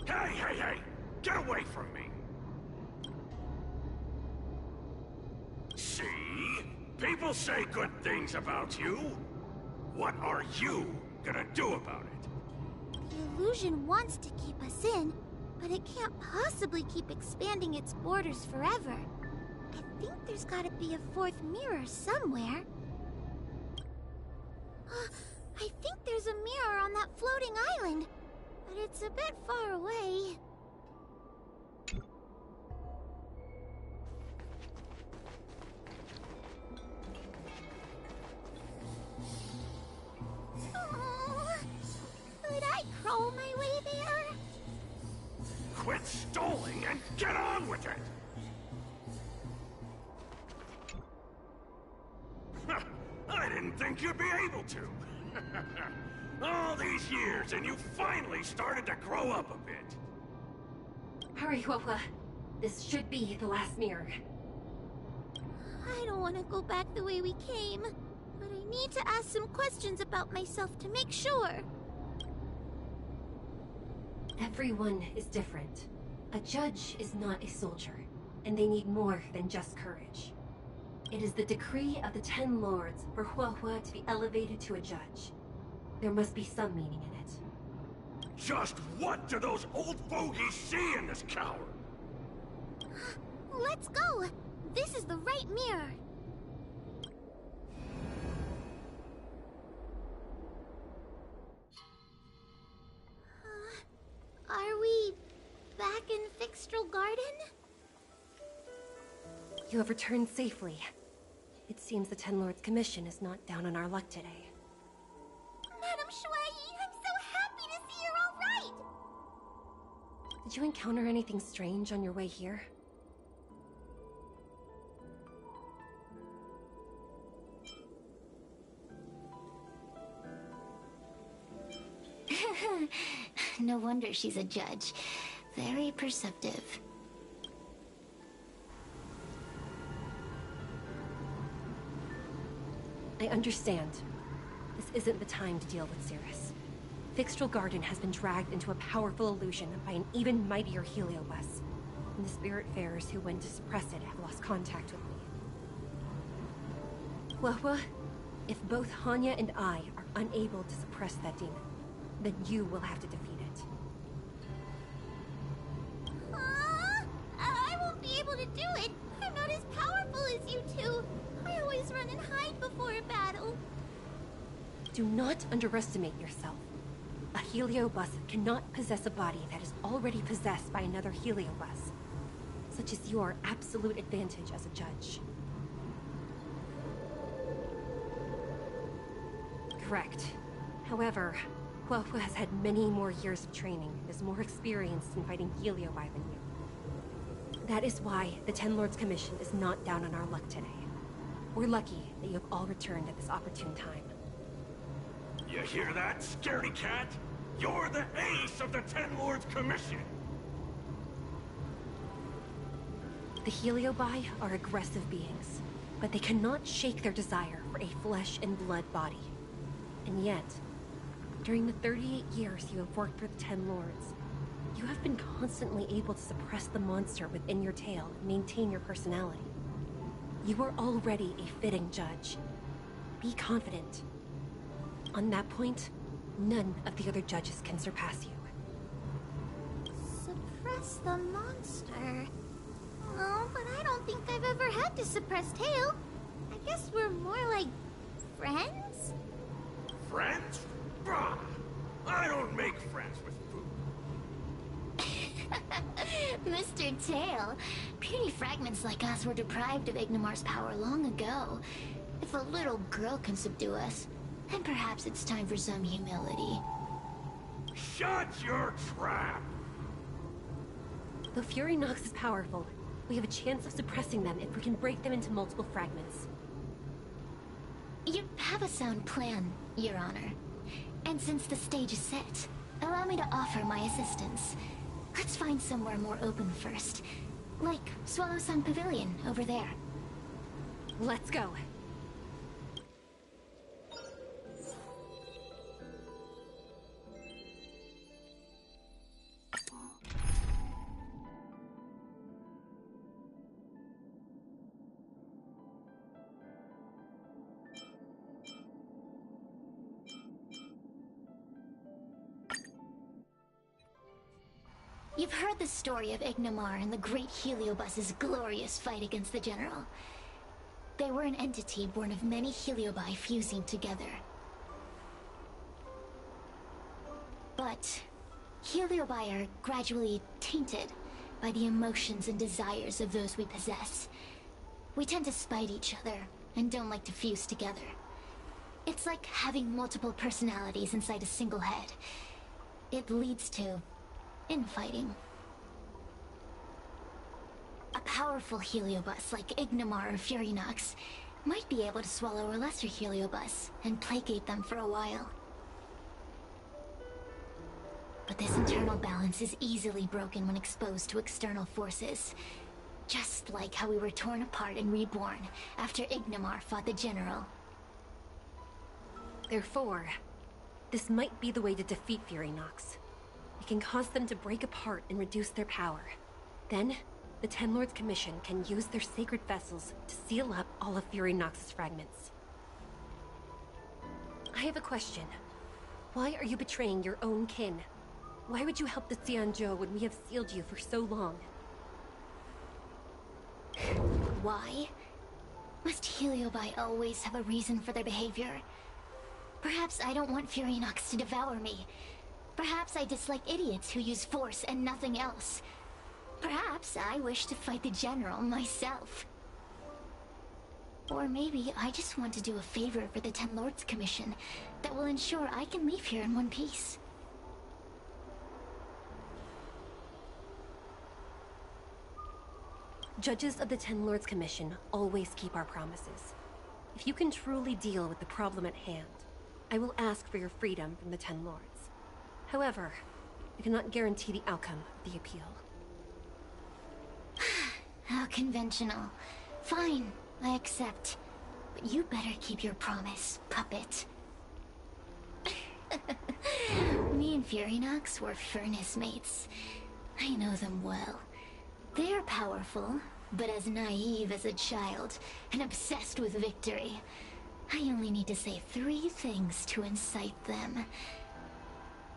S4: Hey! Get away from me! See? People say good things about you. What are you gonna do about it?
S6: The illusion wants to keep us in, but it can't possibly keep expanding its borders forever. I think there's gotta be a fourth mirror somewhere. I think there's a mirror on that floating island, but it's a bit far away. Could I crawl my way there?
S4: Quit stalling and get on with it! I didn't think you'd be able to. All these years, and you finally started to grow up a bit.
S7: Hurry, Huohua. This should be the last mirror.
S6: I don't want to go back the way we came, but I need to ask some questions about myself to make sure.
S7: Everyone is different. A judge is not a soldier, and they need more than just courage. It is the decree of the Ten Lords for Huohua to be elevated to a judge. There must be some meaning in it.
S4: Just what do those old fogies see in this coward?
S6: Let's go! This is the right mirror. Are we back in Fixtral Garden?
S7: You have returned safely. It seems the Ten Lords Commission is not down on our luck today.
S6: Madame Shui, I'm so happy to see you're all right!
S7: Did you encounter anything strange on your way here?
S2: No wonder she's a judge. Very perceptive.
S7: I understand. This isn't the time to deal with Cirrus. Fixtral Garden has been dragged into a powerful illusion by an even mightier Heliobus, and the Spiritfarers who went to suppress it have lost contact with me. Huohua, if both Hanya and I are unable to suppress that demon, then you will have to defeat it.
S6: I won't be able to do it. I'm not as powerful as you two. I always run and hide before a battle.
S7: Do not underestimate yourself. A Heliobus cannot possess a body that is already possessed by another Heliobus, such as your absolute advantage as a judge. Correct. However, Huohua has had many more years of training and is more experienced in fighting Heliobi than you. That is why the Ten Lords Commission is not down on our luck today. We're lucky that you have all returned at this opportune time.
S4: You hear that, scaredy cat? You're the ace of the Ten Lords Commission!
S7: The Heliobi are aggressive beings, but they cannot shake their desire for a flesh and blood body. And yet, during the 38 years you have worked for the Ten Lords, You have been constantly able to suppress the monster within your tail and maintain your personality. You are already a fitting judge. Be confident. On that point, none of the other judges can surpass you.
S6: Suppress the monster? Oh, but I don't think I've ever had to suppress Tail. I guess we're more like friends?
S4: Friends? Bah! I don't make friends with food.
S2: Mr. Tail, puny fragments like us were deprived of Ignimar's power long ago. If a little girl can subdue us, then perhaps it's time for some humility.
S4: Shut your trap!
S7: Though Fury Nox is powerful, we have a chance of suppressing them if we can break them into multiple fragments.
S2: You have a sound plan, Your Honor. And since the stage is set, allow me to offer my assistance. Let's find somewhere more open first. Like Swallow Sun Pavilion over there.
S7: Let's go.
S2: You've heard the story of Ignimar and the great Heliobus's glorious fight against the General. They were an entity born of many Heliobi fusing together. But Heliobi are gradually tainted by the emotions and desires of those we possess. We tend to spite each other and don't like to fuse together. It's like having multiple personalities inside a single head. It leads to infighting. A powerful Heliobus like Ignimar or Fury Nox might be able to swallow a lesser Heliobus and placate them for a while. But this internal balance is easily broken when exposed to external forces. Just like how we were torn apart and reborn after Ignimar fought the General.
S7: Therefore, this might be the way to defeat Fury Nox. It can cause them to break apart and reduce their power. Then, the Ten Lords Commission can use their sacred vessels to seal up all of Fury Nox's fragments. I have a question. Why are you betraying your own kin? Why would you help the Xianzhou when we have sealed you for so long?
S2: Why? Must Heliobi always have a reason for their behavior? Perhaps I don't want Fury Nox to devour me. Perhaps I dislike idiots who use force and nothing else. Perhaps I wish to fight the General myself. Or maybe I just want to do a favor for the Ten Lords Commission that will ensure I can leave here in one piece.
S7: Judges of the Ten Lords Commission always keep our promises. If you can truly deal with the problem at hand, I will ask for your freedom from the Ten Lords. However, I cannot guarantee the outcome of the appeal.
S2: How conventional. Fine, I accept. But you better keep your promise, puppet. Me and Fury Nox were furnace mates. I know them well. They're powerful, but as naive as a child, and obsessed with victory. I only need to say 3 things to incite them.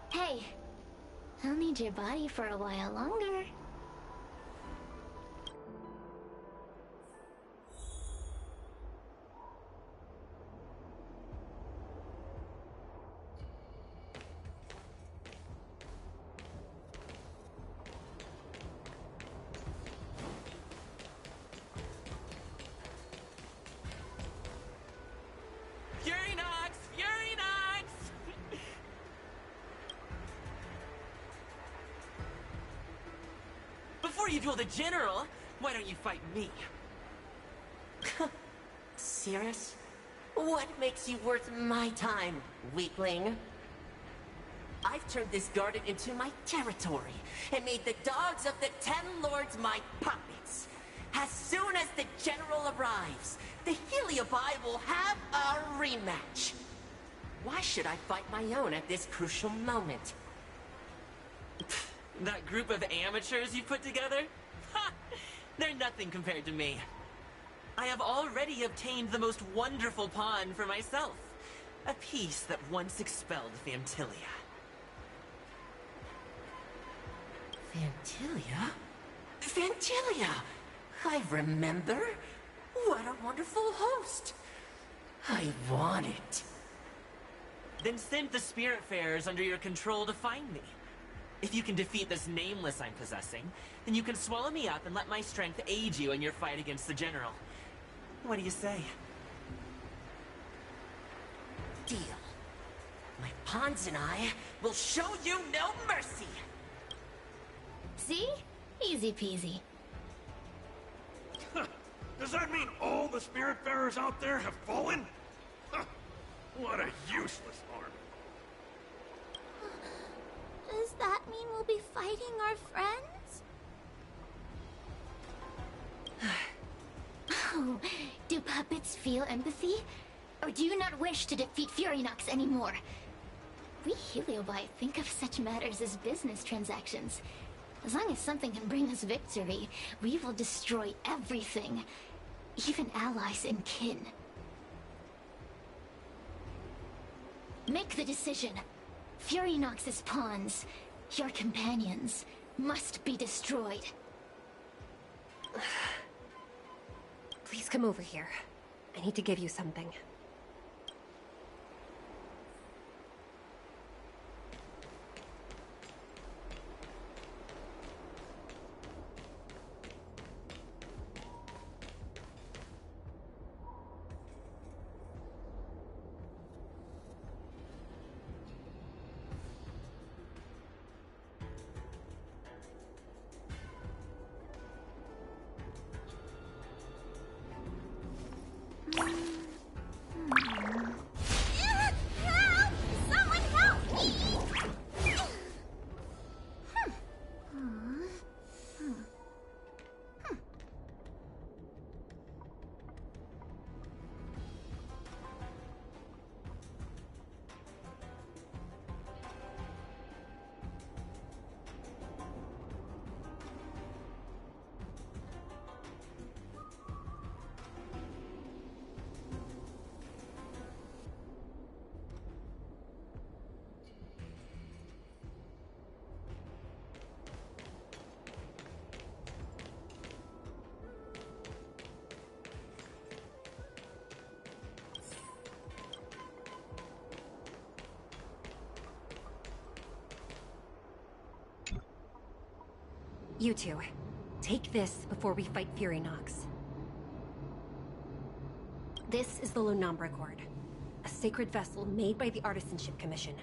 S2: Hey, I'll need your body for a while longer.
S5: Fury Nox! Fury Nox! Before you duel the General, why don't you fight me?
S3: Cirrus? What makes you worth my time, weakling? I've turned this garden into my territory and made the dogs of the Ten Lords my puppets. As soon as the General arrives, the Heliobi will have a rematch. Why should I fight my own at this crucial moment?
S5: That group of amateurs you put together? Ha! They're nothing compared to me. I have already obtained the most wonderful pawn for myself. A piece that once expelled Phantilia.
S3: Phantilia? Phantilia! I remember. What a wonderful host. I want it.
S5: Then send the Spiritfarers under your control to find me. If you can defeat this nameless I'm possessing, then you can swallow me up and let my strength aid you in your fight against the General. What do you say?
S3: Deal. My pawns and I will show you no mercy.
S2: See? Easy peasy.
S4: Huh. Does that mean all the Spiritfarers out there have fallen? Huh. What a useless army.
S6: Does that mean we'll be fighting our friends?
S2: Oh, do puppets feel empathy? Or do you not wish to defeat Furinox anymore? We Heliobi think of such matters as business transactions. As long as something can bring us victory, we will destroy everything. Even allies and kin. Make the decision. Furinox's pawns, your companions, must be destroyed.
S7: Please come over here. I need to give you something.
S6: Help! Someone help me! You two, take this before we fight Furinox. This is the Lunambra Cord, a sacred vessel made by the Artisanship Commission.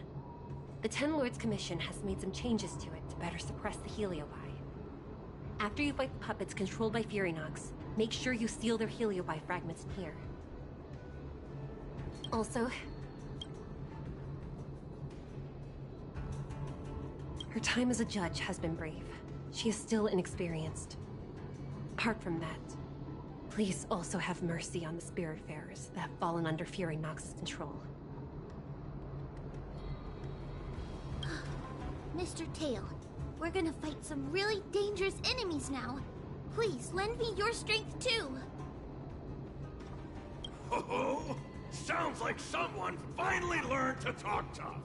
S6: The Ten Lords Commission has made some changes to it to better suppress the Heliobi. After you fight the puppets controlled by Furinox, make sure you seal their Heliobi fragments in here. Also, her time as a judge has been brief. She is still inexperienced. Apart from that, please also have mercy on the Spiritfarers that have fallen under Furinox's control. Mr. Tail, we're gonna fight some really dangerous enemies now. Please, lend me your strength too.
S4: Ho-ho! Sounds like someone finally learned to talk tough.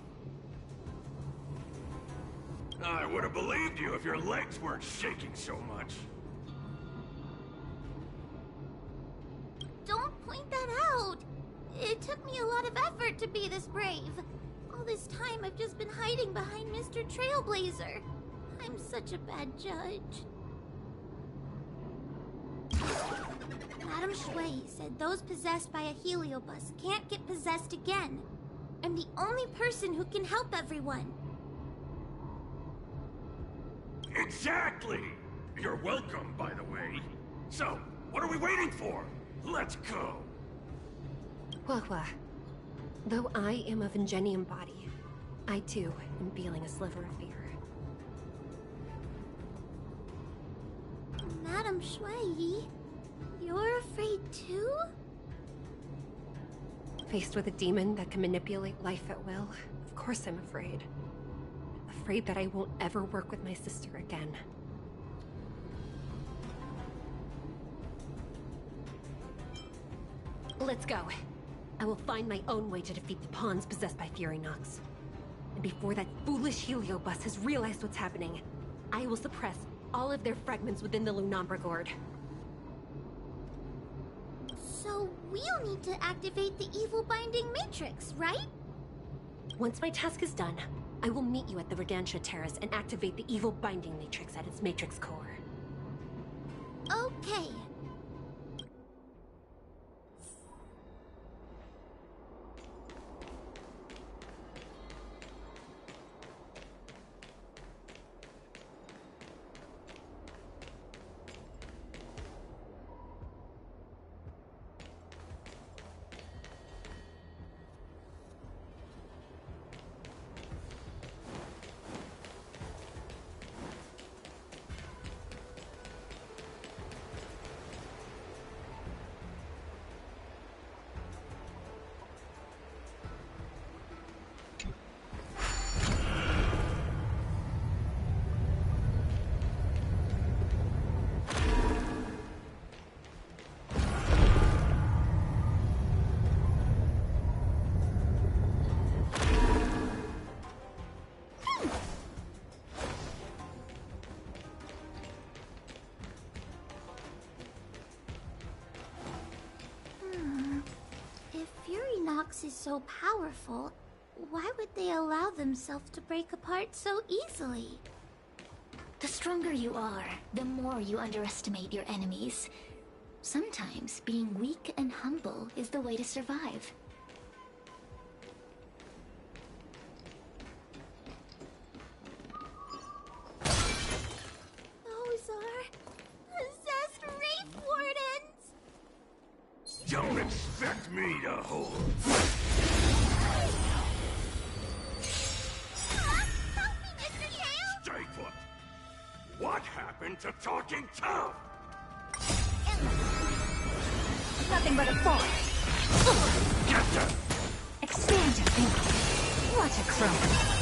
S4: I would have believed you if your legs weren't shaking so much.
S6: Don't point that out! It took me a lot of effort to be this brave. All this time I've just been hiding behind Mr. Trailblazer. I'm such a bad judge. Madame Shui said those possessed by a Heliobus can't get possessed again. I'm the only person who can help everyone.
S4: Exactly! You're welcome, by the way. So, what are we waiting for? Let's go!
S7: Huahua, though I am of Ingenium body, I too am feeling a sliver of fear.
S6: Madame Shui, you're afraid too?
S7: Faced with a demon that can manipulate life at will, of course I'm afraid. afraid that I won't ever work with my sister again. Let's go. I will find my own way to defeat the pawns possessed by Fury Nox. And before that foolish Heliobus has realized what's happening, I will suppress all of their fragments within the Lunombra Gourd.
S6: So we'll need to activate the evil binding matrix, right?
S7: Once my task is done, I will meet you at the Verdantia Terrace and activate the evil binding matrix at its matrix core.
S6: Okay. Nox is so powerful, why would they allow themselves to break apart so easily?
S2: The stronger you are, the more you underestimate your enemies. Sometimes being weak and humble is the way to survive.
S6: Those are possessed Wraith Wardens!
S4: Don't expect me to hold.
S6: Help me, Mr. Tail!
S4: Stay put. What happened to talking tough?
S8: Nothing but a force.
S4: Get them!
S8: Expand your thinking. What a crone.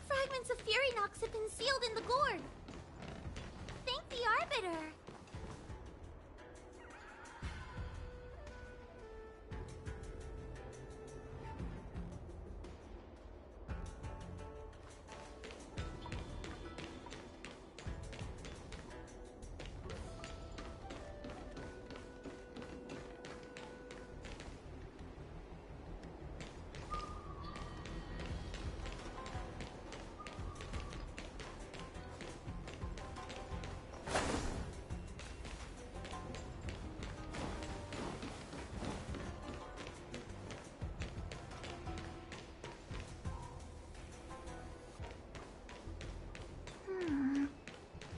S6: Fragments of Fury Nox have been sealed in the gourd. Thank the Arbiter.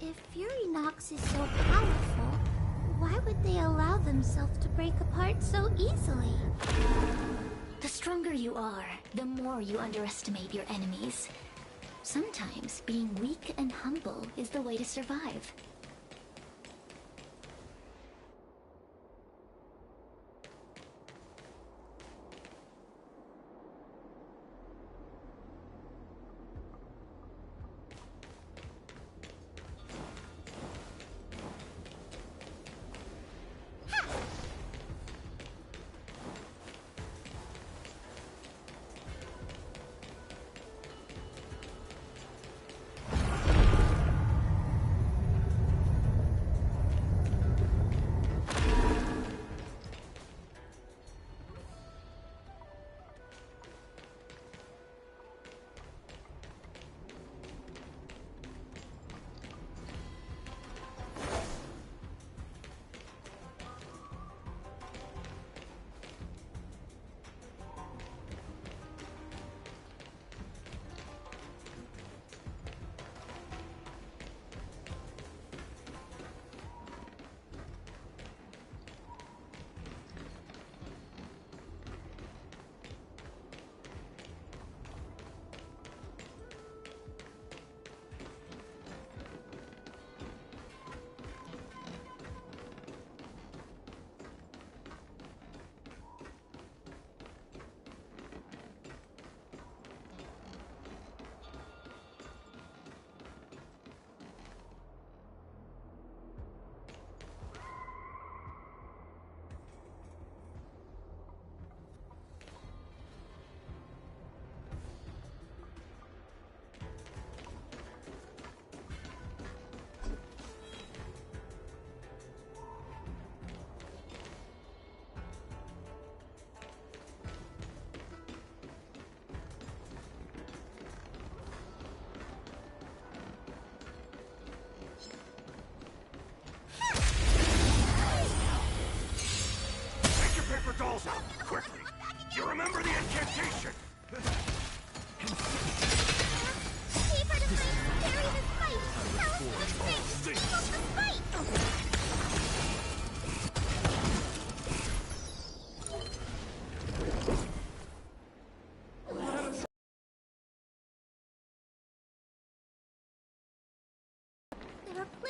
S6: If Fury Nox is so powerful, why would they allow themselves to break apart so easily?
S2: The stronger you are, the more you underestimate your enemies. Sometimes being weak and humble is the way to survive.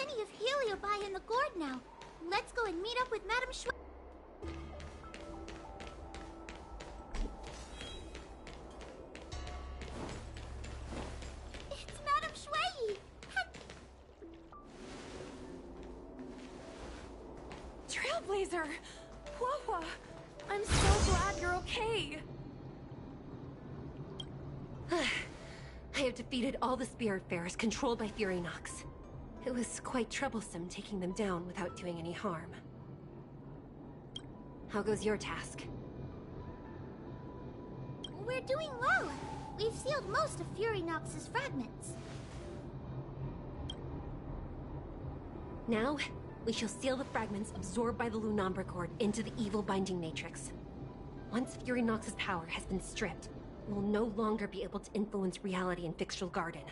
S6: plenty of Heliobi in the gourd now. Let's go and meet up with Madame Shui. It's Madame Shui!
S8: Trailblazer! Wawa! I'm so glad you're okay!
S7: I have defeated all the Spiritfarers controlled by Furynox. It was quite troublesome taking them down without doing any harm. How goes your task?
S6: We're doing well. We've sealed most of Furynox's fragments.
S7: Now, we shall seal the fragments absorbed by the Lunombra Cord into the evil binding matrix. Once Furynox's power has been stripped, we will no longer be able to influence reality in Fixtral Garden.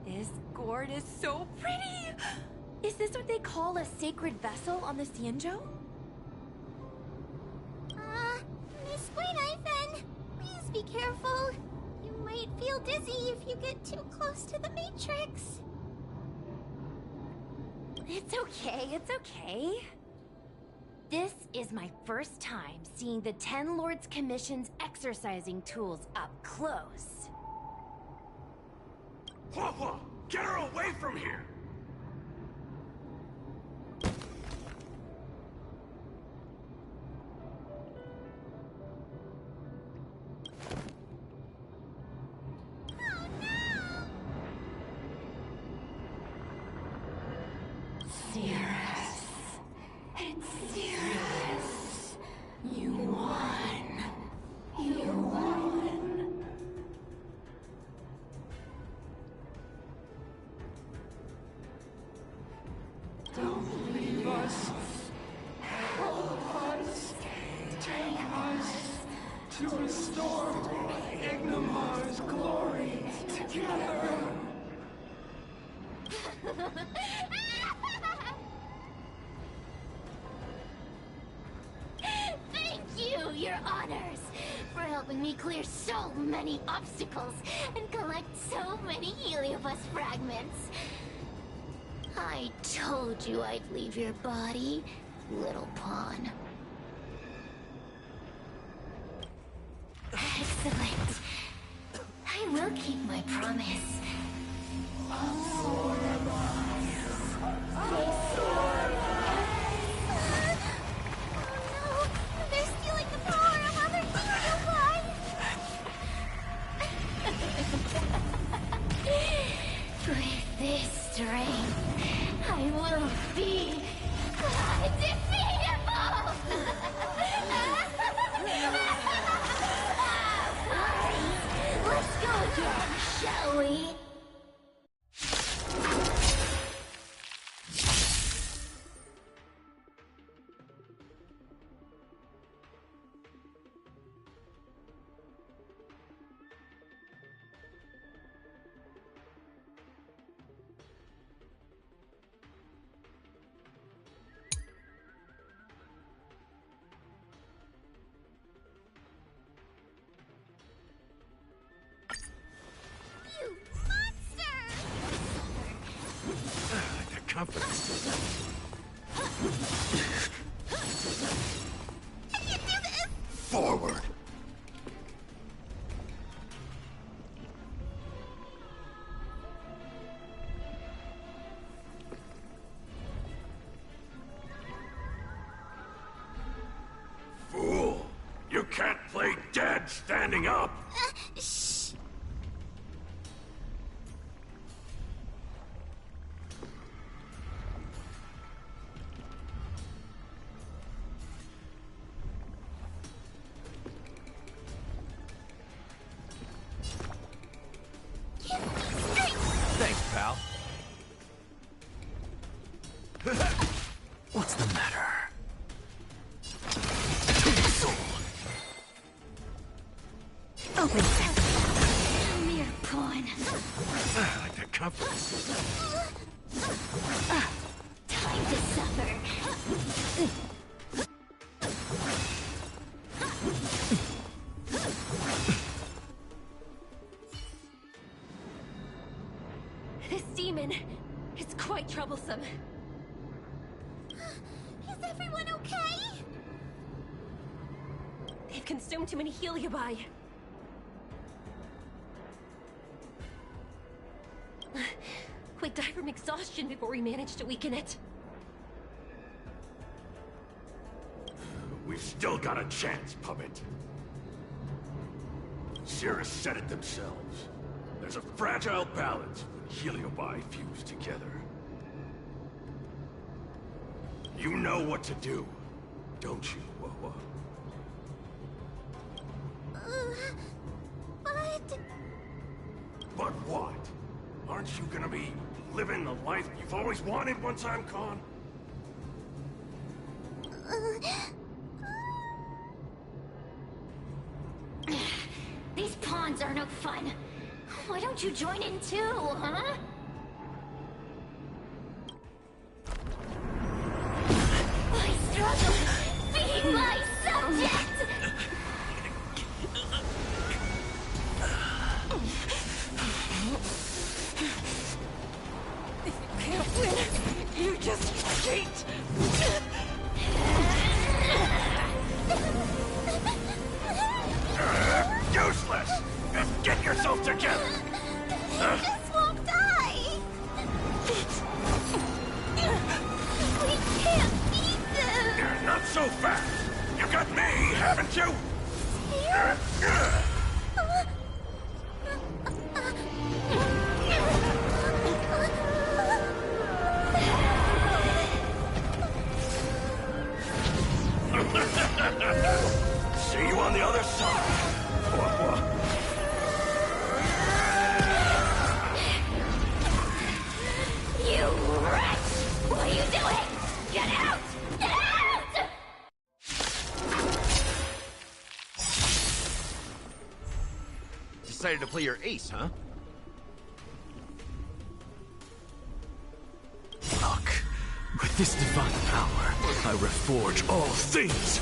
S8: This gourd is so pretty! Is this what they call a sacred vessel on the Xianzhou?
S6: Miss Guinaifen, please be careful. You might feel dizzy if you get too close to the Matrix.
S8: It's okay, it's okay. This is my first time seeing the Ten Lords Commission's exercising tools up close.
S4: Hua! Get her away from here!
S8: Cirrus. It's Cirrus. You won. You won. Don't leave us. Help us. Take us to restore Ignimar's glory together.
S2: Thank you, your honors, for helping me clear so many obstacles and collect so many Heliobus fragments. I told you I'd leave your body, little pawn. Excellent. I will keep my promise.
S6: Oh no! They're stealing the power of other Heliobi!
S2: With this strength, I will be undefeatable! Let's go again, shall we?
S6: You monster!
S4: The confidence.
S6: I can't do this!
S4: Forward! Fool! You can't play dead standing up!
S6: Shh! Give me strength!
S1: Thanks, pal. What's the matter?
S8: Open sesame.
S2: Come here, pawn.
S4: I like the confidence.
S2: Time to suffer.
S7: troublesome.
S6: Is everyone okay?
S7: They've consumed too many Heliobi. We'd die from exhaustion before we managed to weaken it.
S4: We've still got a chance, Puppet. Cirrus said it themselves. There's a fragile balance when Heliobi fuse together. You know what to do, don't you, Wawa? But what? Aren't you gonna be living the life you've always wanted once I'm gone?
S2: These pawns are no fun. Why don't you join in too, huh? I struggle being my subject!
S7: If you can't win, you just cheat!
S4: Useless! Just get yourself together!
S6: This won't die! We can't beat them!
S4: Not so fast! You got me, haven't you? See you on the other side!
S2: You wretch! What are you doing? Get out! Get out!
S9: Decided to play your ace, huh?
S1: Look, with this divine power, I reforge all things!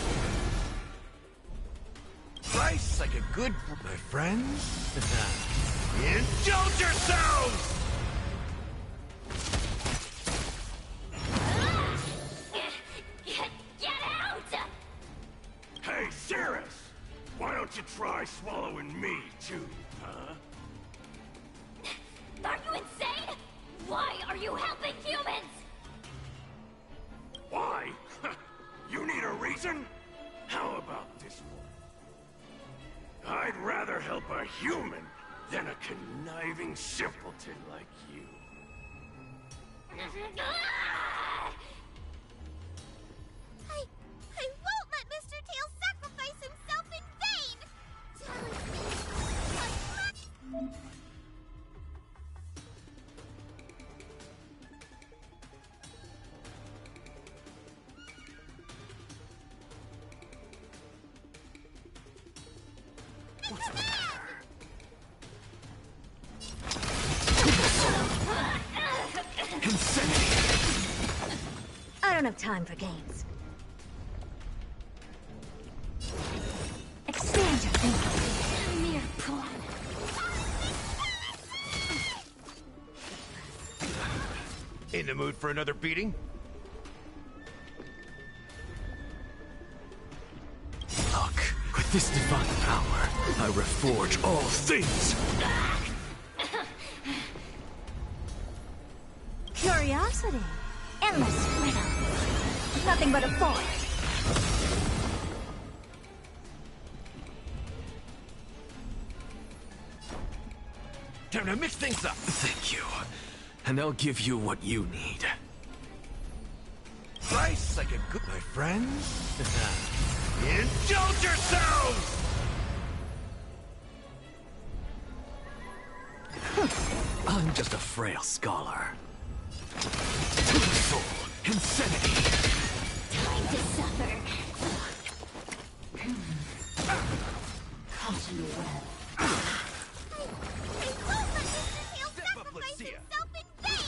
S9: Rice like a good... my friends? Indulge yourselves!
S2: Get out!
S4: Hey, Cirrus! Why don't you try swallowing me, too, huh?
S2: Are you insane? Why are you helping humans?
S4: Why? You need a reason? How about this one? I'd rather help a human than a conniving simpleton like you.
S6: I won't let Mr. Tails sacrifice himself in vain!
S8: I don't have time for games. Expand your thinking.
S2: A mere pawn.
S9: In the mood for another beating?
S1: Look, with this divine power, I reforge all things!
S8: Curiosity. Endless riddle. Nothing but a void.
S9: Time to mix things up.
S1: Thank you. And I'll give you what you need.
S9: Rice like a good... my friends? Indulge yourselves!
S1: I'm just a frail scholar. Soul, insanity.
S2: Time to suffer. Caught in the web.
S6: I won't let Mr. Tails
S9: Step up,
S6: sacrifice
S9: Lucia.
S6: himself in vain!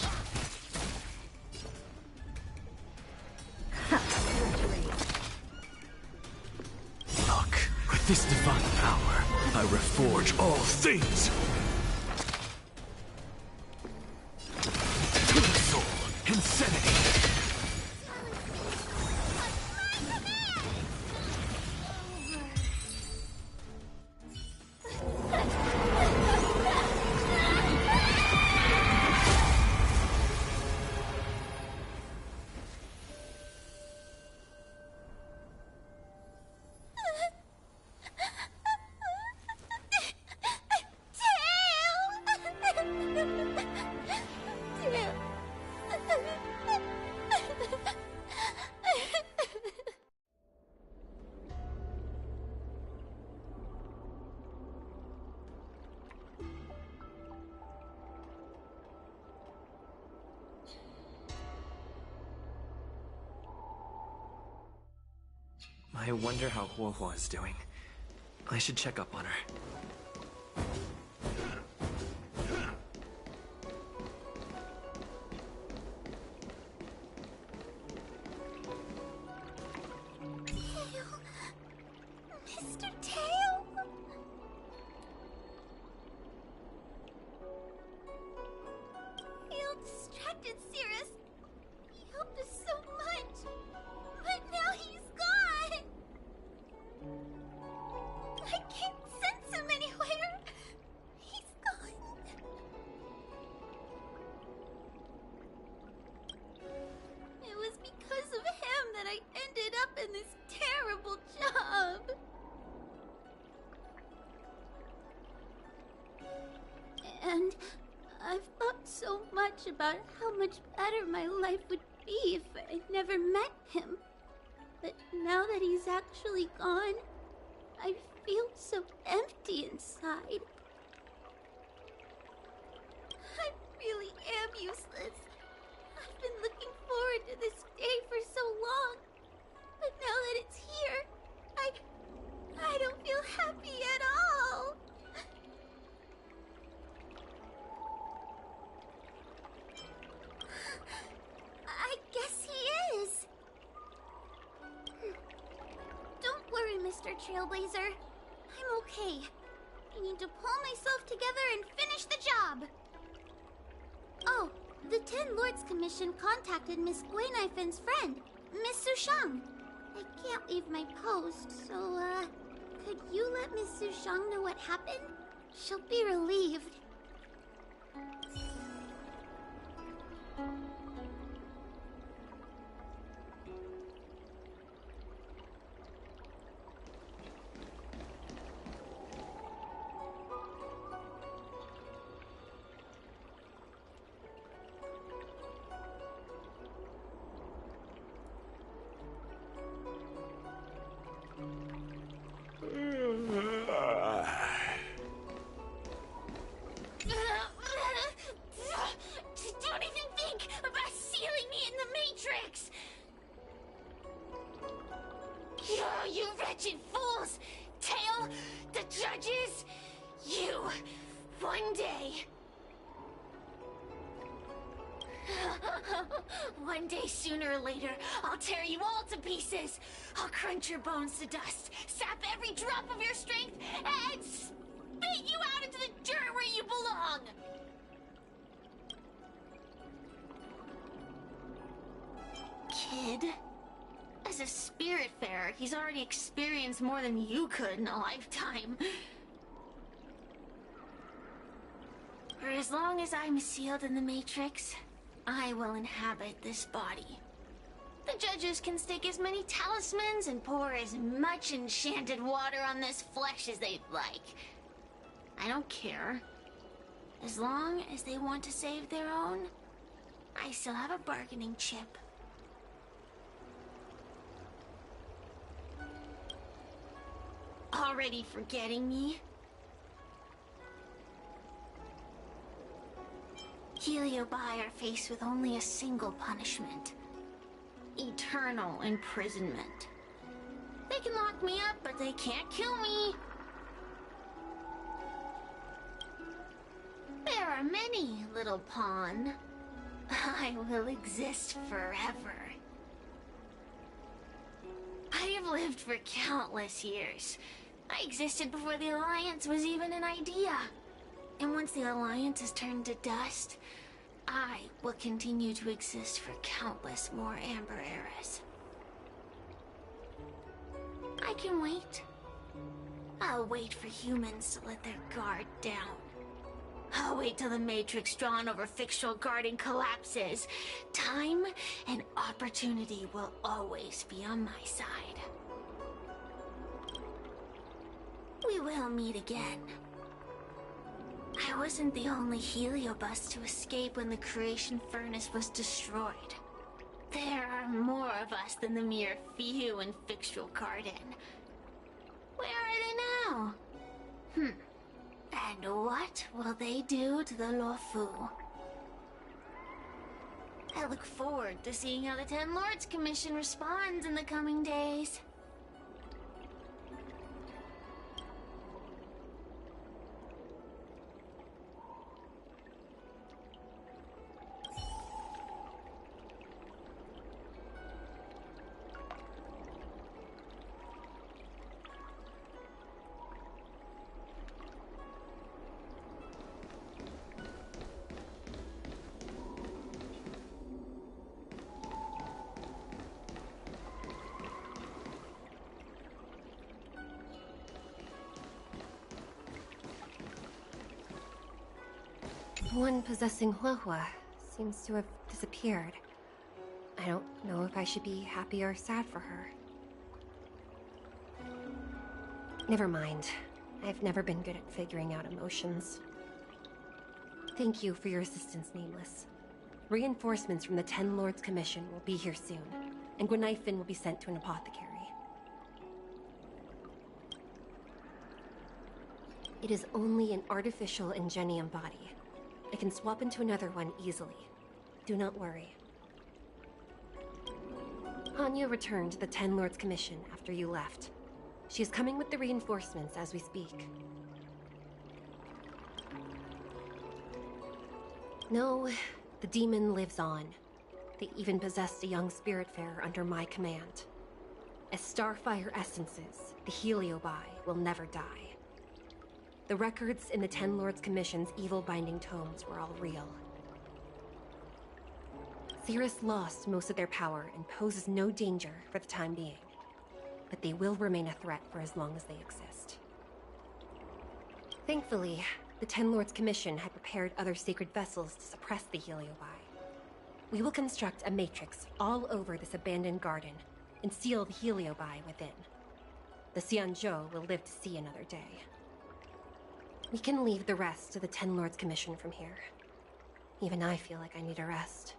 S1: Look, with this divine power, I reforge all things! Soul, insanity. I wonder how Huohuo is doing. I should check up on her.
S6: Mr. Tail? He'll distracted Cirrus. He helped us so much. But now he's gone. I can't sense him anywhere. He's gone. It was because of him that I ended up in this terrible job. And I've thought so much about how much better my life would be if I never met him. But now that he's actually gone, I feel so empty inside. I really am useless. I've been looking forward to this day for so long. But now that it's here, I don't feel happy at all. I guess he is. Don't worry, Mr. Trailblazer. I'm okay. I need to pull myself together and finish the job. Oh, the Ten Lords Commission contacted Miss Guinaifan's friend, Miss Sushang. I can't leave my post, so, could you let Miss Sushang know what happened? She'll be relieved.
S2: Don't even think about sealing me in the Matrix! You wretched fools! Tail, the judges, you, one day... One day, sooner or later, I'll tear you all to pieces. I'll crunch your bones to dust, sap every drop of your strength, and spit you out into the dirt where you belong. Kid, as a Spiritfarer, he's already experienced more than you could in a lifetime. For as long as I'm sealed in the Matrix, I will inhabit this body. The judges can stake as many talismans and pour as much enchanted water on this flesh as they'd like. I don't care. As long as they want to save their own, I still have a bargaining chip. Already forgetting me? Heliobi are faced with only a single punishment. Eternal imprisonment. They can lock me up, but they can't kill me. There are many, little pawn. I will exist forever. I have lived for countless years. I existed before the Alliance was even an idea. And once the Alliance is turned to dust, I will continue to exist for countless more Amber eras. I can wait. I'll wait for humans to let their guard down. I'll wait till the Matrix drawn over Fixtual Garden collapses. Time and opportunity will always be on my side. We will meet again. I wasn't the only Heliobus to escape when the creation furnace was destroyed. There are more of us than the mere few in Fixtual Garden. Where are they now? And what will they do to the Luofu? I look forward to seeing how the Ten Lords Commission responds in the coming days.
S7: The one possessing Huehua seems to have disappeared. I don't know if I should be happy or sad for her. Never mind. I've never been good at figuring out emotions. Thank you for your assistance, Nameless. Reinforcements from the Ten Lords Commission will be here soon, and Gwenhyfin will be sent to an apothecary. It is only an artificial Ingenium body. I can swap into another one easily. Do not worry. Anya returned to the Ten Lords Commission after you left. She is coming with the reinforcements as we speak. No, the demon lives on. They even possessed a young Spiritfarer under my command. As Starfire essences, the Heliobi will never die. The records in the Ten Lords Commission's evil binding tomes were all real. Cirrus lost most of their power and poses no danger for the time being. But they will remain a threat for as long as they exist. Thankfully, the Ten Lords Commission had prepared other sacred vessels to suppress the Heliobi. We will construct a matrix all over this abandoned garden and seal the Heliobi within. The Xianzhou will live to see another day. We can leave the rest to the Ten Lords Commission from here. Even I feel like I need a rest.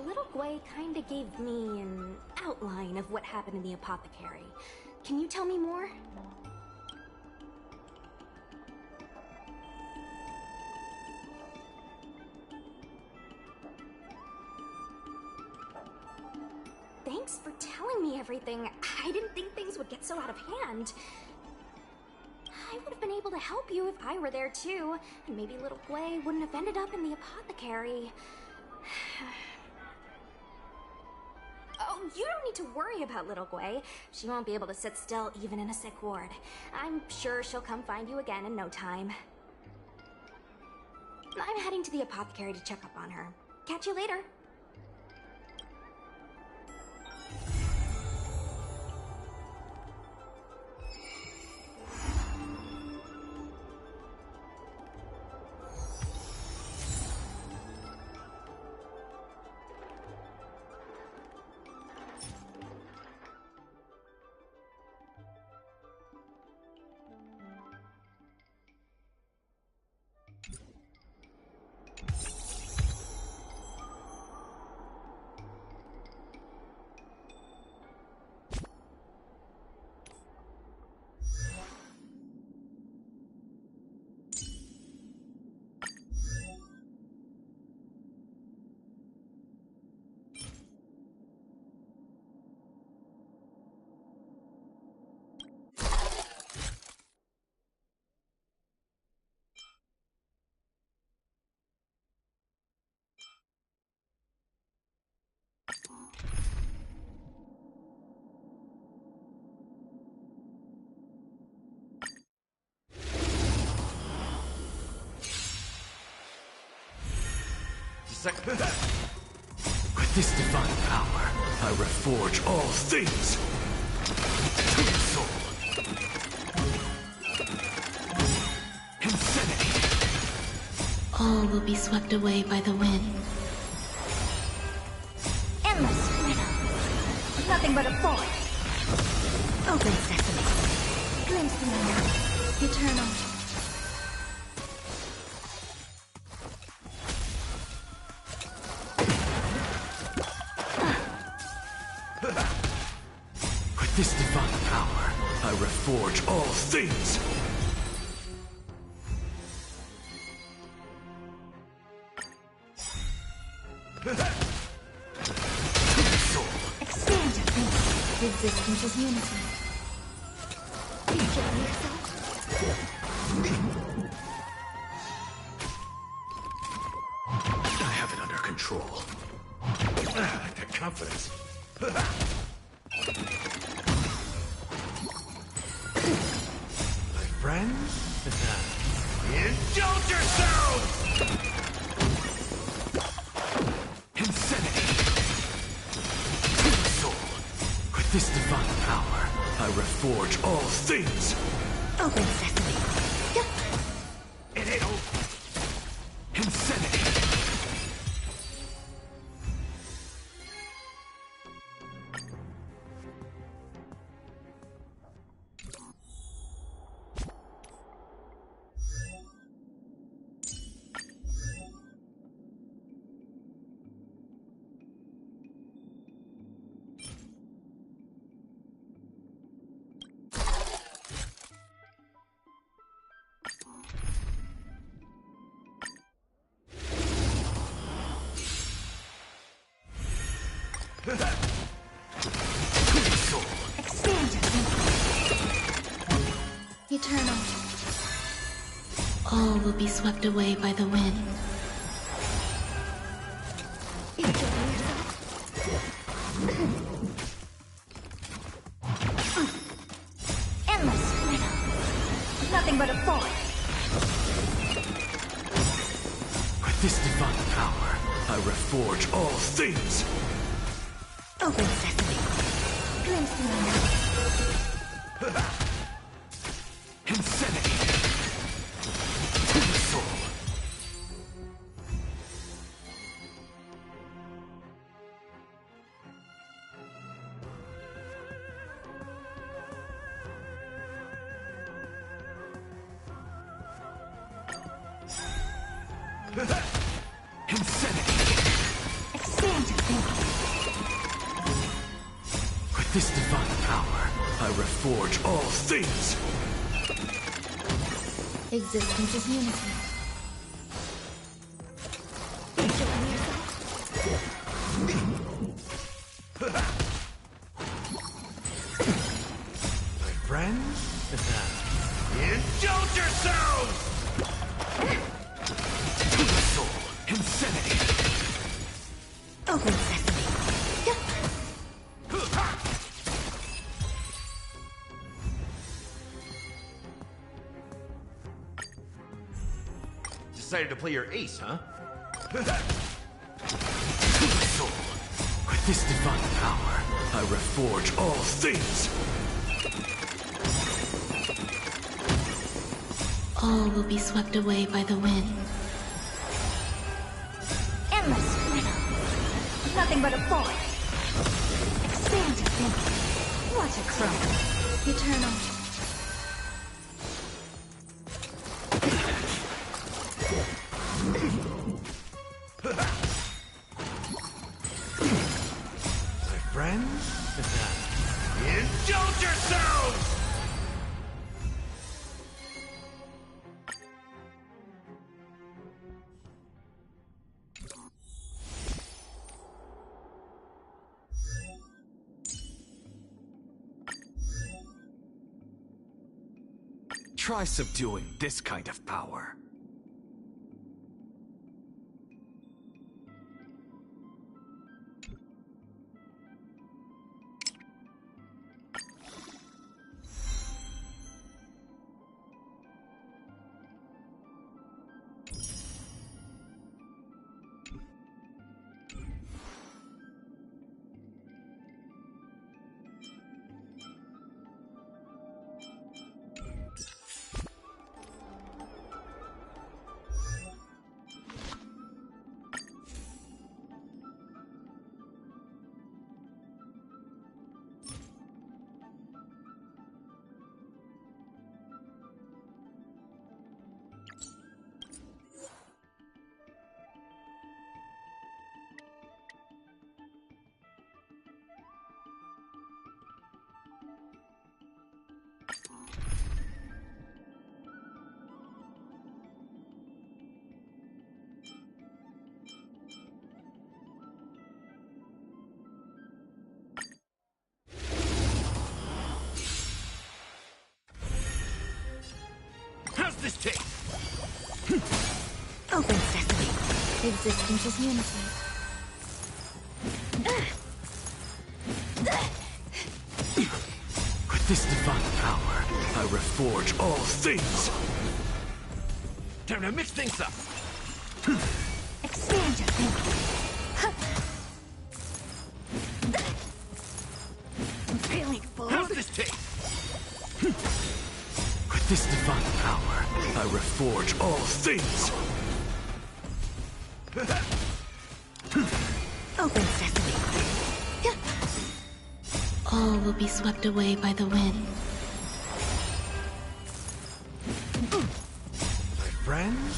S8: Little Gwei kinda gave me an outline of what happened in the apothecary. Can you tell me more? Thanks for telling me everything. I didn't think things would get so out of hand. I would have been able to help you if I were there too, and maybe little Gwei wouldn't have ended up in the apothecary. Oh, you don't need to worry about little Gwei. She won't be able to sit still even in a sick ward. I'm sure she'll come find you again in no time. I'm heading to the apothecary to check up on her. Catch you later.
S9: With this divine power, I reforge all things. Soul. Insanity.
S2: All will be swept away by the wind.
S8: Endless riddles. Nothing but a force. Open sesame. Glimpse the unknown. Eternal.
S9: With this divine power, I reforge all things!
S8: Expand your thinking. Existence is unity. Enjoy yourself.
S9: I have it under control. That confidence. My friends? Indulge yourselves! Insanity! Soul. With this divine power, I reforge all things!
S8: Open sesame.
S9: It ain't over. Insanity!
S8: Expand your thinking. Eternal.
S10: All will be swept away by the wind.
S8: Enjoy yourself. Endless riddle. Nothing but a force.
S9: With this divine power, I reforge all things!
S8: Open sesame. Glimpse the unknown.
S9: Insanity! Soul. Insanity!
S8: Expand your thinking.
S9: With this divine power, I reforge all things!
S8: Existence is unity. Enjoy yourself.
S9: My friends? Indulge yourselves! Soul. Insanity!
S8: Open sesame.
S9: Decided to play your ace, huh? Soul. With this divine power, I reforge all things!
S10: All will be swept away by the wind.
S8: Endless riddle. Nothing but a force. Expand your thinking. What a crow. Eternal.
S9: My friends? Indulge yourselves!
S1: Try subduing this kind of power.
S9: taste?
S8: Open sesame. Existence is unity.
S9: With this divine power, I reforge all things! Time to mix things up!
S8: Expand your thinking. I'm feeling full.
S9: How's this taste? With this divine power, I reforge all things!
S8: Open sesame.
S10: All will be swept away by the wind.
S9: My friends,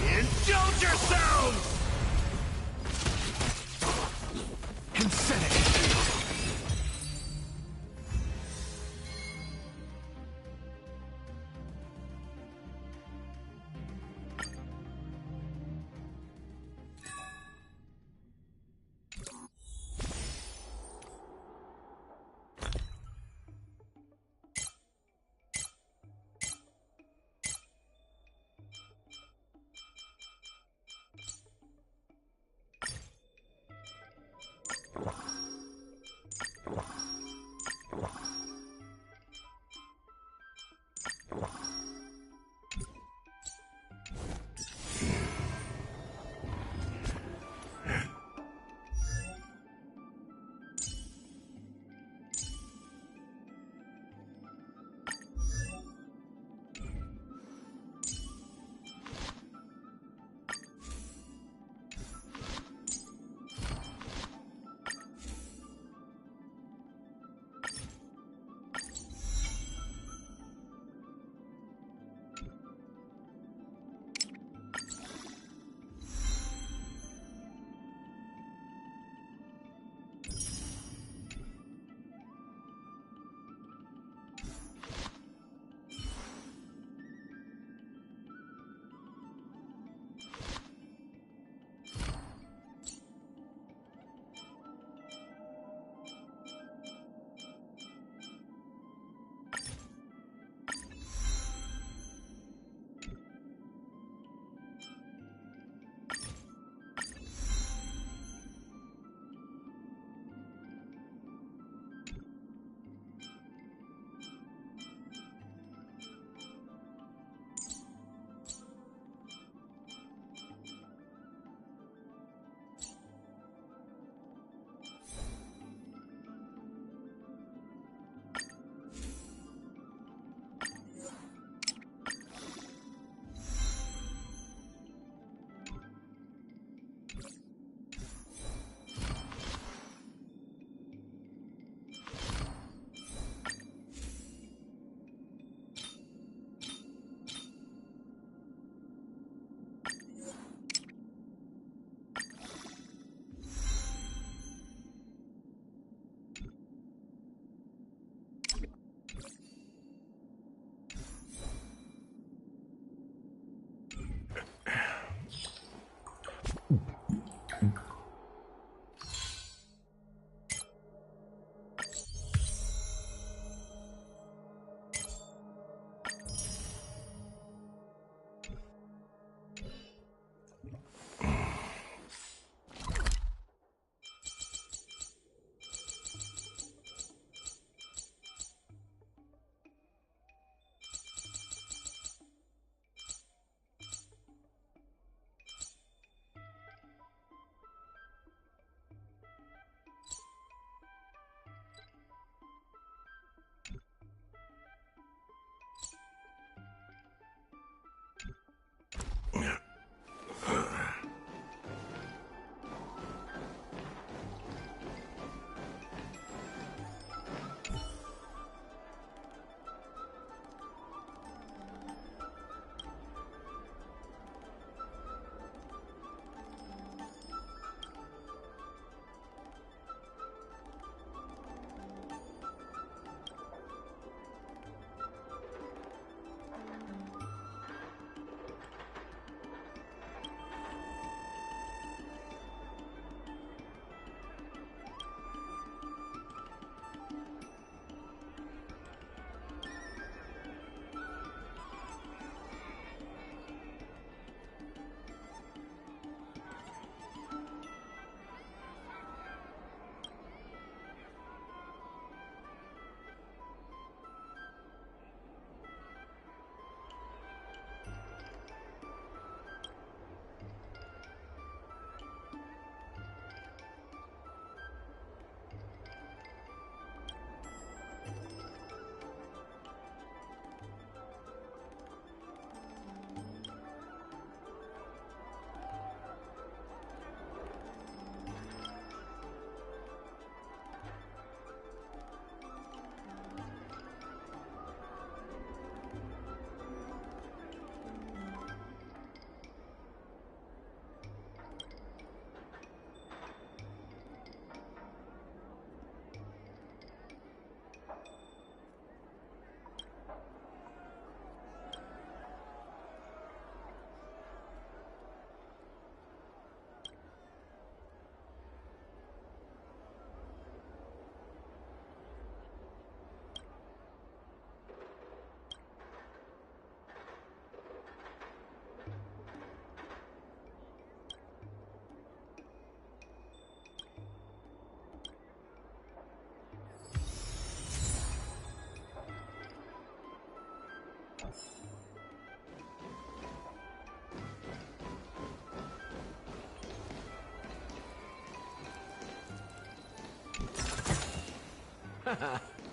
S9: indulge yourselves! Insanity!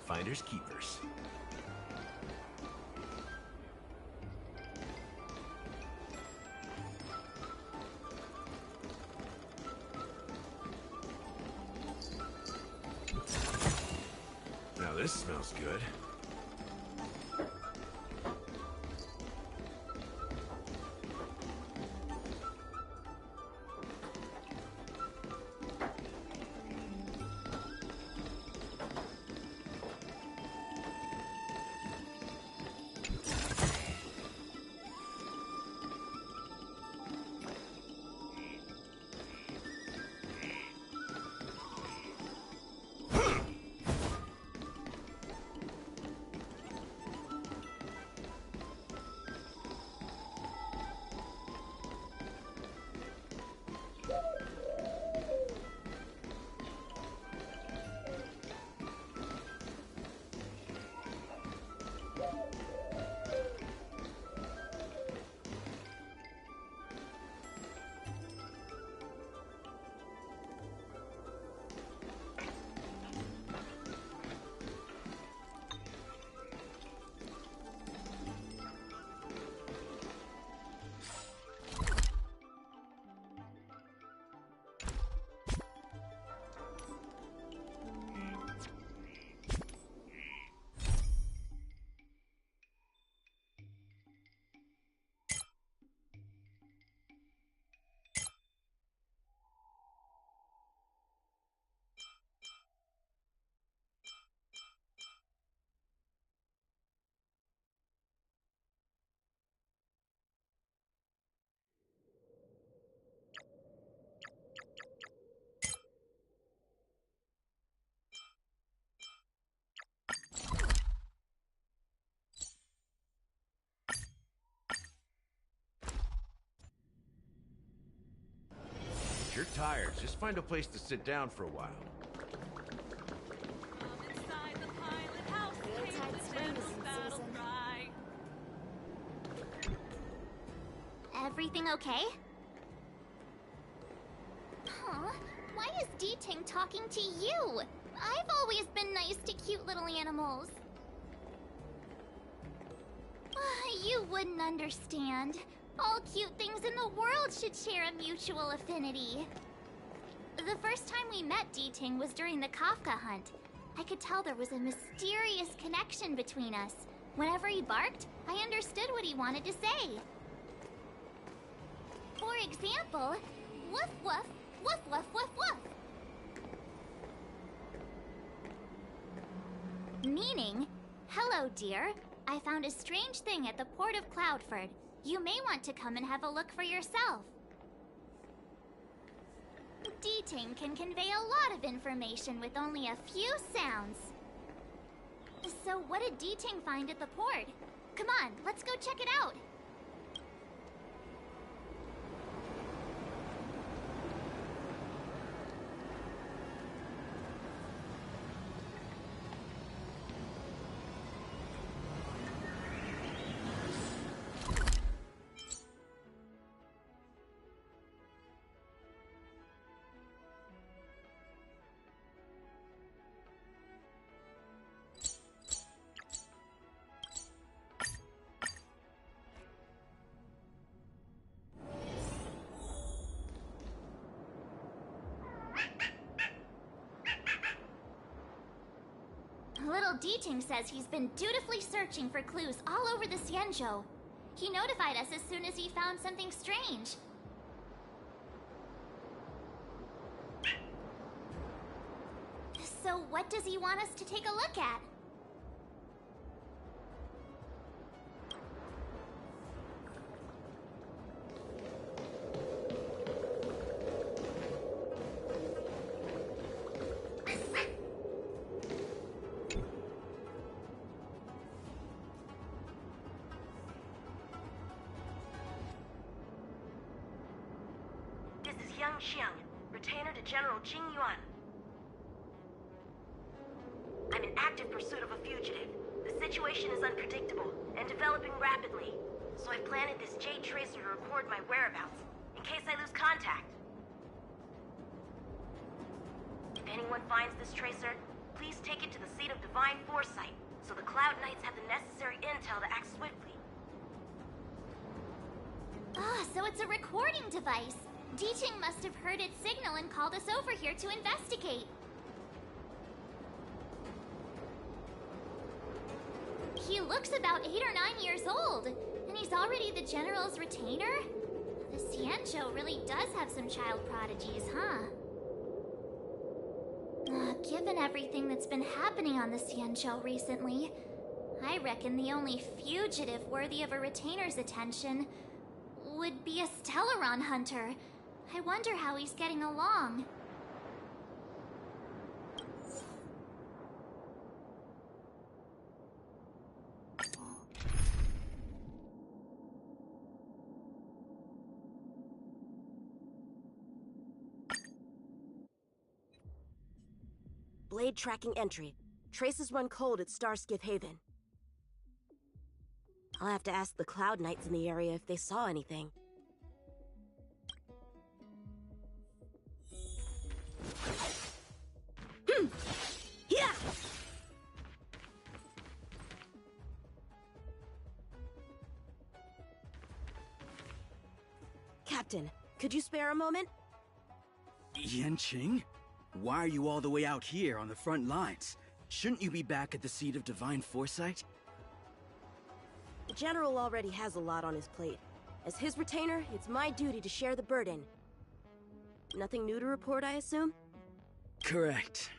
S9: Finders keepers. Now this smells good. If you're tired, just find a place to sit down for a while.
S2: Everything okay? Huh? Why is D-Ting talking to you? I've always been nice to cute little animals. You wouldn't understand. All cute things in the world should share a mutual affinity. The first time we met D-Ting was during the Kafka hunt. I could tell there was a mysterious connection between us. Whenever he barked, I understood what he wanted to say. For example, woof woof, woof woof woof woof. Meaning, hello dear, I found a strange thing at the port of Cloudford. You may want to come and have a look for yourself. D-Ting can convey a lot of information with only a few sounds. So what did D-Ting find at the port? Come on, let's go check it out. Little D-Ting says he's been dutifully searching for clues all over the Xianzhou. He notified us as soon as he found something strange. So what does he want us to take a look at?
S11: Yang Xiang, retainer to General Jing Yuan. I'm in active pursuit of a fugitive. The situation is unpredictable and developing rapidly, so I've planted this Jade Tracer to record my whereabouts, in case I lose contact. If anyone finds this tracer, please take it to the seat of Divine Foresight, so the Cloud Knights have the necessary intel to act swiftly.
S2: Ah, so it's a recording device. D-Ching must have heard its signal and called us over here to investigate. He looks about 8 or 9 years old, and he's already the General's retainer? The Xianzhou really does have some child prodigies, huh? Given everything that's been happening on the Xianzhou recently, I reckon the only fugitive worthy of a retainer's attention would be a Stellaron hunter. I wonder how he's getting along.
S11: Blade tracking entry. Traces run cold at Starskiff Haven. I'll have to ask the Cloud Knights in the area if they saw anything. Yeah! Captain, could you spare a moment?
S12: Yanqing? Why are you all the way out here on the front lines? Shouldn't you be back at the seat of Divine Foresight?
S11: The General already has a lot on his plate. As his retainer, it's my duty to share the burden. Nothing new to report, I assume?
S12: Correct.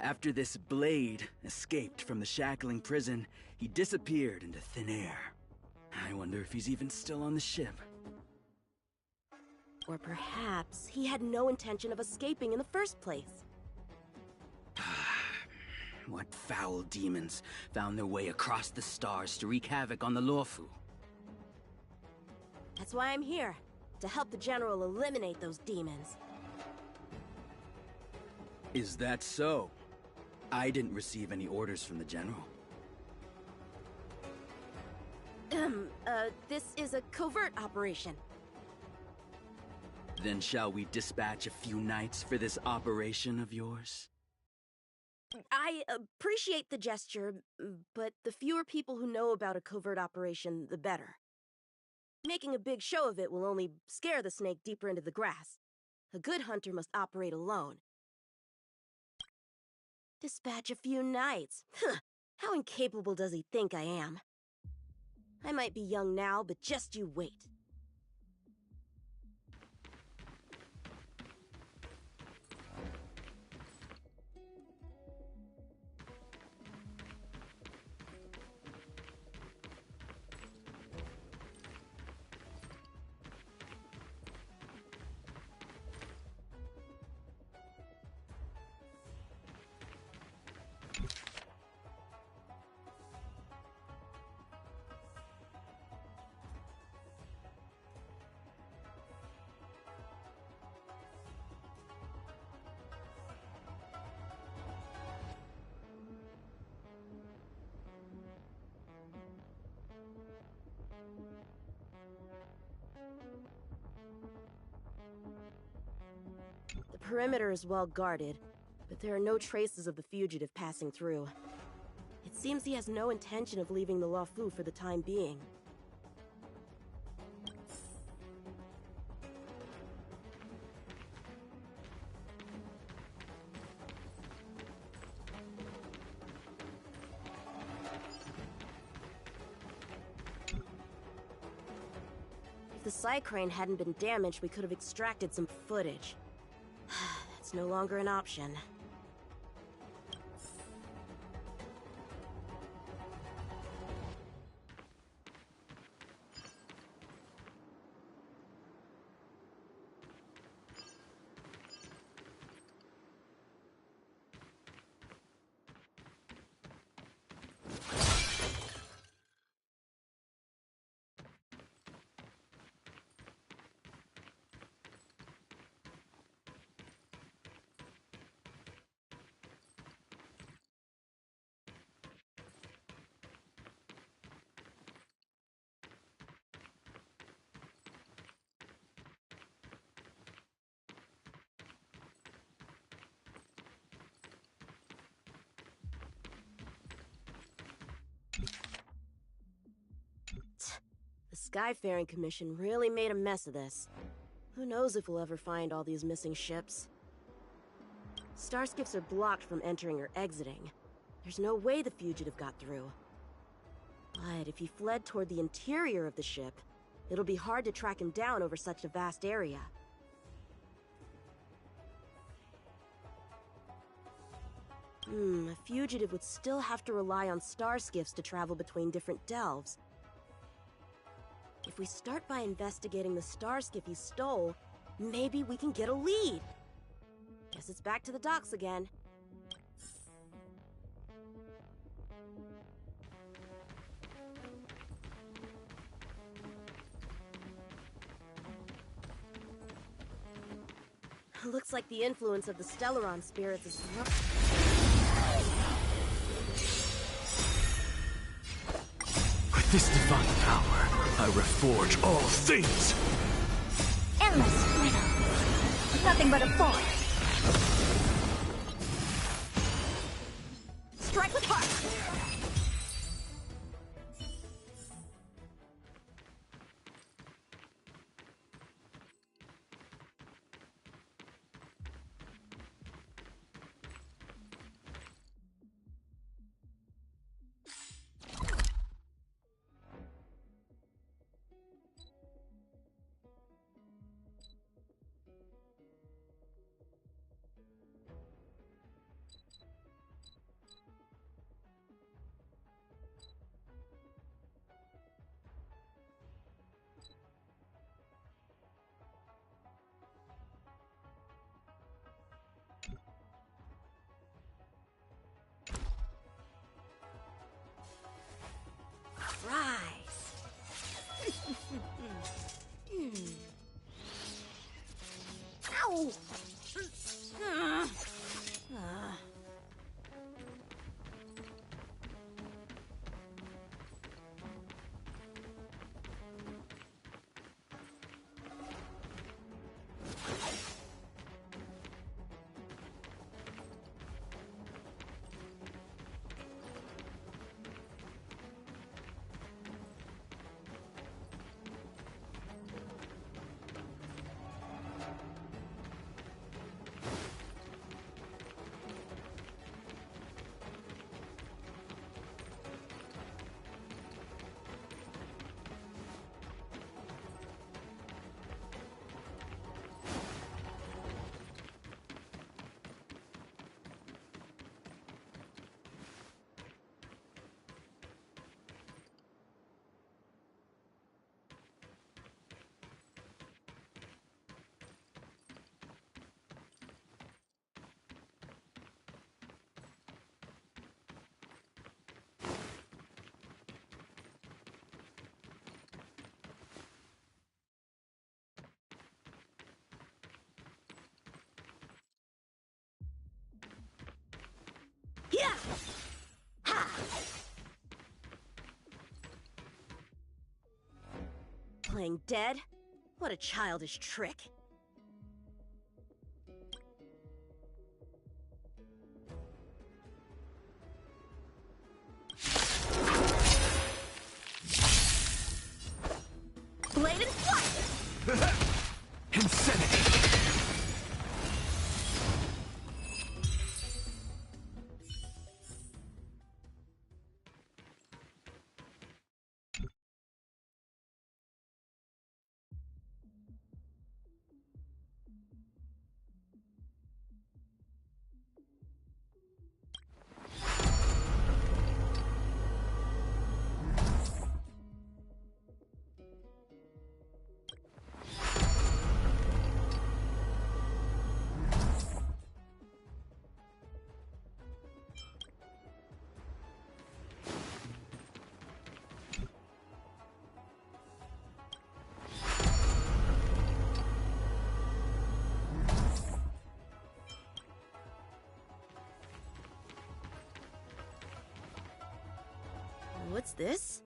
S12: After this Blade escaped from the shackling prison, he disappeared into thin air. I wonder if he's even still on the ship.
S11: Or perhaps he had no intention of escaping in the first place.
S12: What foul demons found their way across the stars to wreak havoc on the Luofu?
S11: That's why I'm here, to help the General eliminate those demons.
S12: Is that so? I didn't receive any orders from the General.
S11: This is a covert operation.
S12: Then shall we dispatch a few knights for this operation of yours?
S11: I appreciate the gesture, but the fewer people who know about a covert operation, the better. Making a big show of it will only scare the snake deeper into the grass. A good hunter must operate alone. Dispatch a few knights? Huh. How incapable does he think I am? I might be young now, but just you wait. The perimeter is well guarded, but there are no traces of the fugitive passing through. It seems he has no intention of leaving the Luofu for the time being. If the Psycrane hadn't been damaged, we could have extracted some footage. That's no longer an option. Skyfaring Commission really made a mess of this. Who knows if we'll ever find all these missing ships? Starskips are blocked from entering or exiting. There's no way the fugitive got through. But if he fled toward the interior of the ship, it'll be hard to track him down over such a vast area. A fugitive would still have to rely on starskiffs to travel between different delves. If we start by investigating the starskip he stole, maybe we can get a lead. Guess it's back to the docks again. Looks like the influence of the Stellaron spirits is...
S9: With this divine power, I reforge all things!
S8: Endless freedom. Nothing but a force. Strike with heart. Ow! Yeah! Ha! Playing dead? What a childish trick. Blade and flight!
S9: Insanity!
S11: What's this?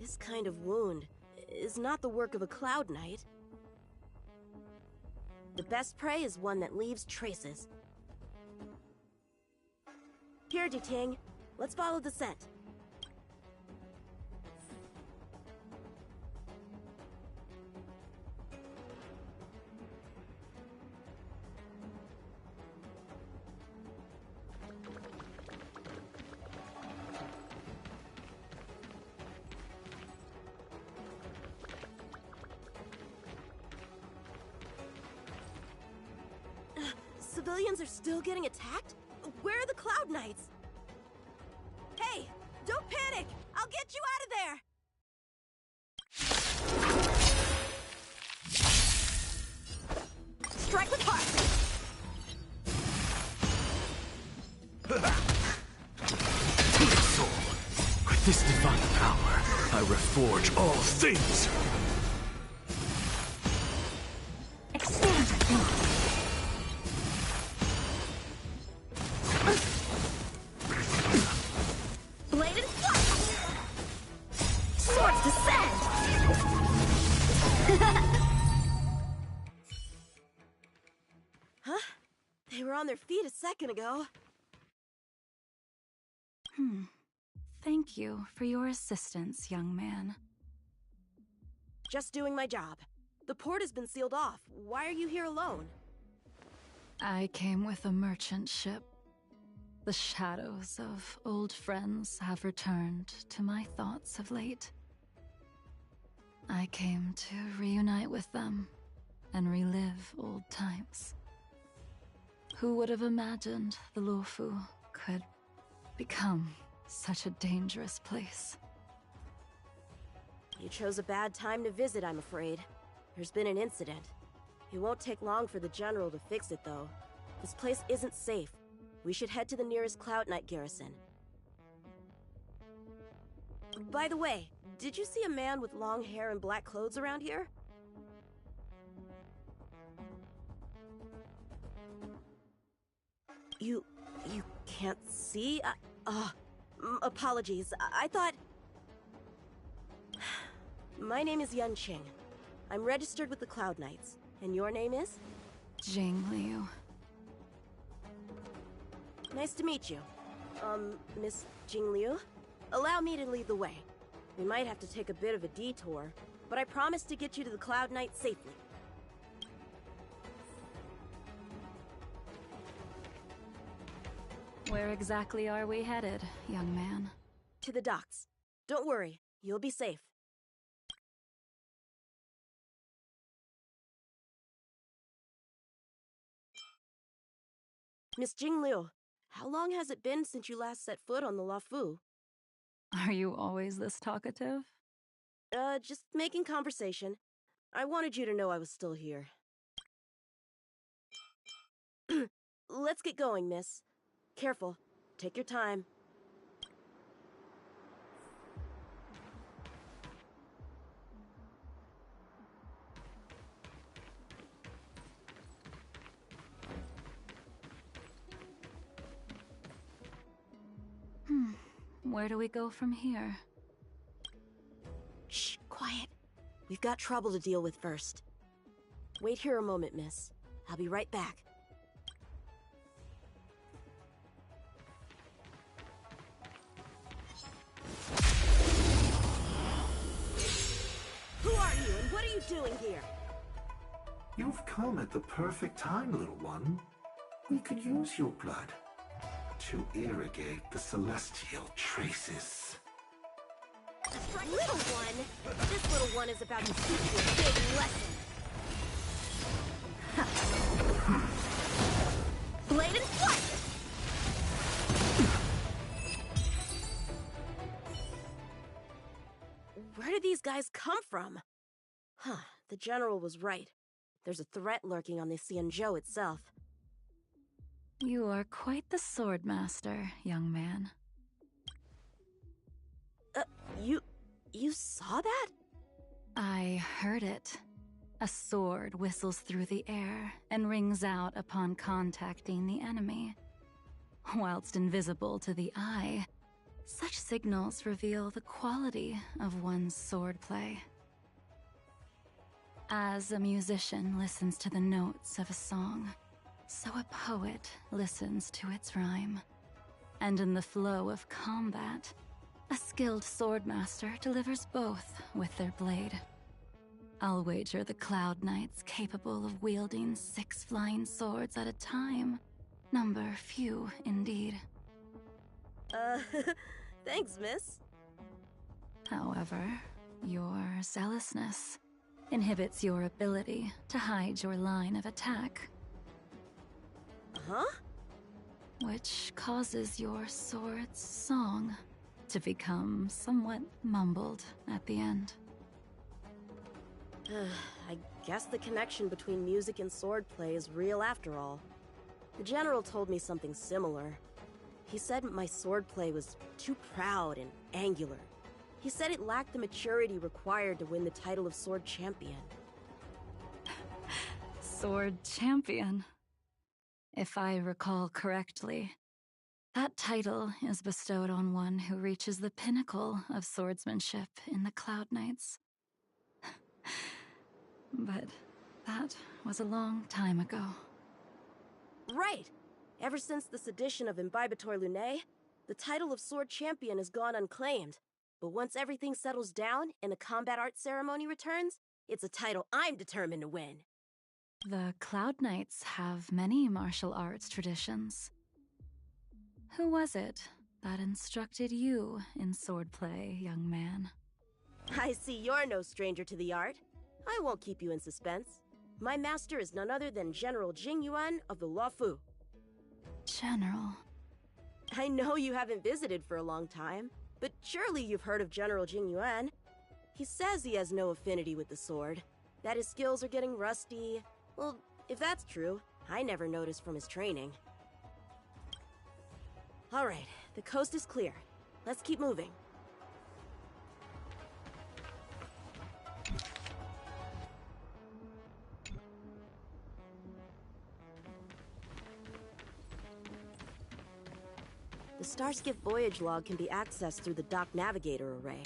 S11: This kind of wound is not the work of a Cloud Knight. The best prey is one that leaves traces. Here, Duting. Let's follow the scent. civilians are still getting attacked? Where are the Cloud Knights? Hey, don't panic! I'll get you out of there! Strike with heart!
S9: Soul, with this divine power, I reforge all things!
S8: Expand your thinking. Blade and flight! Swords descend!
S11: Huh? They were on their feet a second ago.
S13: Thank you for your assistance, young man.
S11: Just doing my job. The port has been sealed off. Why are you here alone?
S13: I came with a merchant ship. The shadows of old friends have returned to my thoughts of late. I came to reunite with them and relive old times. Who would have imagined the Luofu could become such a dangerous place?
S11: You chose a bad time to visit, I'm afraid. There's been an incident. It won't take long for the General to fix it, though. This place isn't safe. We should head to the nearest Cloud Knight garrison. By the way, did you see a man with long hair and black clothes around here? You can't see? Apologies. I thought... My name is Yun Qing. I'm registered with the Cloud Knights. And your name is?
S13: Jing Liu.
S11: Nice to meet you. Miss Jing Liu? Allow me to lead the way. We might have to take a bit of a detour, but I promise to get you to the Cloud Knight safely.
S13: Where exactly are we headed, young man?
S11: To the docks. Don't worry, you'll be safe. Miss Jing Liu, how long has it been since you last set foot on the Luofu?
S13: Are you always this talkative?
S11: Just making conversation. I wanted you to know I was still here. Let's get going, miss. Careful. Take your time.
S13: Where do we go from here?
S11: Shh, quiet. We've got trouble to deal with first. Wait here a moment, miss. I'll be right back. Who are you, and what are you doing here?
S14: You've come at the perfect time, little one. We could use your blood to irrigate the celestial traces.
S11: Little one? This little one is about to teach you a big lesson.
S8: Blade and flight!
S11: Where did these guys come from? Huh, the General was right. There's a threat lurking on the Xianzhou itself.
S13: You are quite the sword master, young man.
S11: You saw that?
S13: I heard it. A sword whistles through the air and rings out upon contacting the enemy. Whilst invisible to the eye, such signals reveal the quality of one's swordplay. As a musician listens to the notes of a song, so a poet listens to its rhyme. And in the flow of combat, a skilled swordmaster delivers both with their blade. I'll wager the Cloud Knights capable of wielding 6 flying swords at a time. Number few, indeed.
S11: Thanks, miss.
S13: However, your zealousness inhibits your ability to hide your line of attack.
S11: Huh?
S13: Which causes your sword's song to become somewhat mumbled at the end.
S11: I guess the connection between music and swordplay is real after all. The general told me something similar. He said my swordplay was too proud and angular. He said it lacked the maturity required to win the title of Sword Champion.
S13: Sword Champion. If I recall correctly, that title is bestowed on one who reaches the pinnacle of swordsmanship in the Cloud Knights. But that was a long time ago.
S11: Right! Ever since the sedition of Imbibitor Lunae, the title of Sword Champion has gone unclaimed. But once everything settles down and the combat art ceremony returns, it's a title I'm determined to win.
S13: The Cloud Knights have many martial arts traditions. Who was it that instructed you in swordplay, young man?
S11: I see you're no stranger to the art. I won't keep you in suspense. My master is none other than General Jing Yuan of the Luofu.
S13: General.
S11: I know you haven't visited for a long time, but surely you've heard of General Jing Yuan. He says he has no affinity with the sword, that his skills are getting rusty. Well, if that's true, I never noticed from his training. Alright, the coast is clear. Let's keep moving. The Starskiff voyage log can be accessed through the dock navigator array.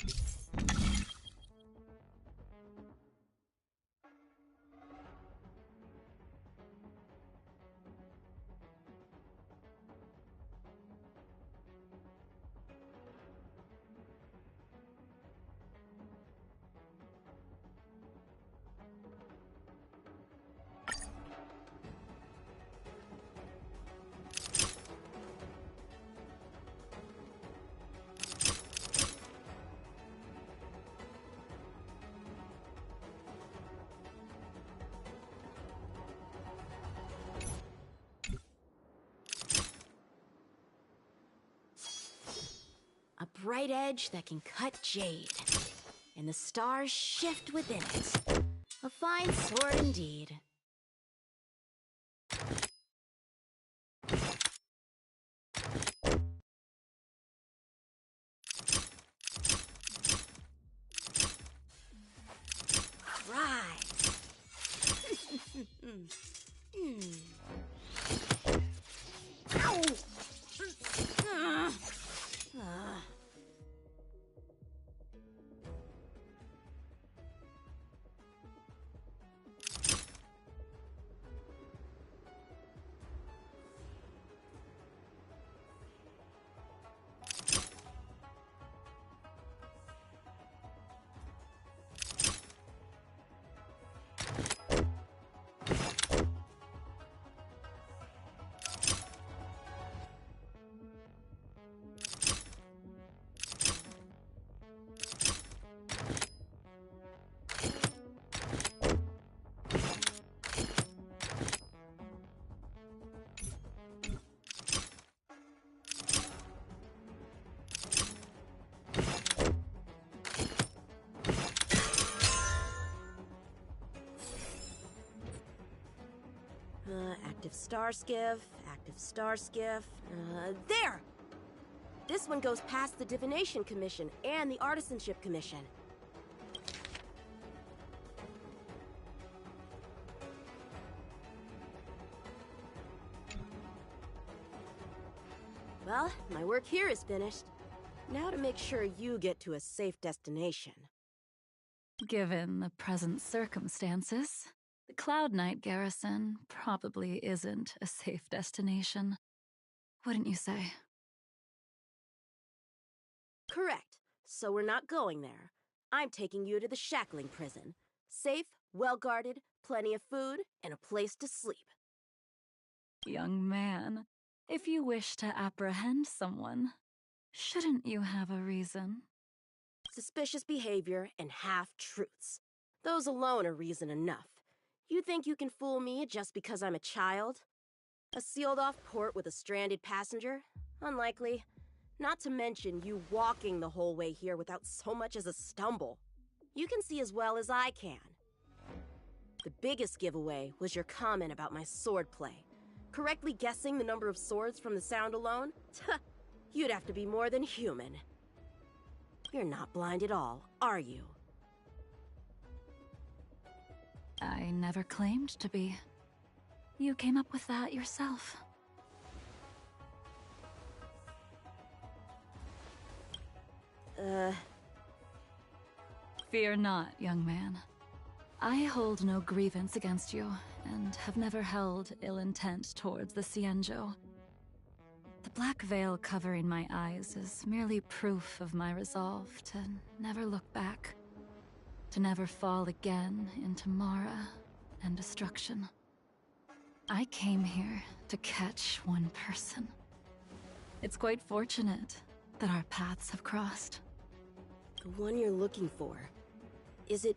S11: A bright edge that can cut jade, and the stars shift within it. A fine sword indeed. Right. Ow! Active star skiff. There! This one goes past the Divination Commission and the Artisanship Commission. Well, my work here is finished. Now to make sure you get to a safe destination.
S13: Given the present circumstances, the Cloud Knight garrison probably isn't a safe destination. Wouldn't you say?
S11: Correct. So we're not going there. I'm taking you to the Shackling Prison. Safe, well-guarded, plenty of food, and a place to sleep.
S13: Young man, if you wish to apprehend someone, shouldn't you have a reason?
S11: Suspicious behavior and half-truths. Those alone are reason enough. You think you can fool me just because I'm a child? A sealed-off port with a stranded passenger? Unlikely. Not to mention you walking the whole way here without so much as a stumble. You can see as well as I can. The biggest giveaway was your comment about my swordplay. Correctly guessing the number of swords from the sound alone? You'd have to be more than human. You're not blind at all, are you?
S13: I never claimed to be. You came up with that yourself. Fear not, young man. I hold no grievance against you, and have never held ill intent towards the Xianzhou. The black veil covering my eyes is merely proof of my resolve to never look back. To never fall again into Mara and destruction. I came here to catch one person. It's quite fortunate that our paths have crossed.
S11: The one you're looking for. Is it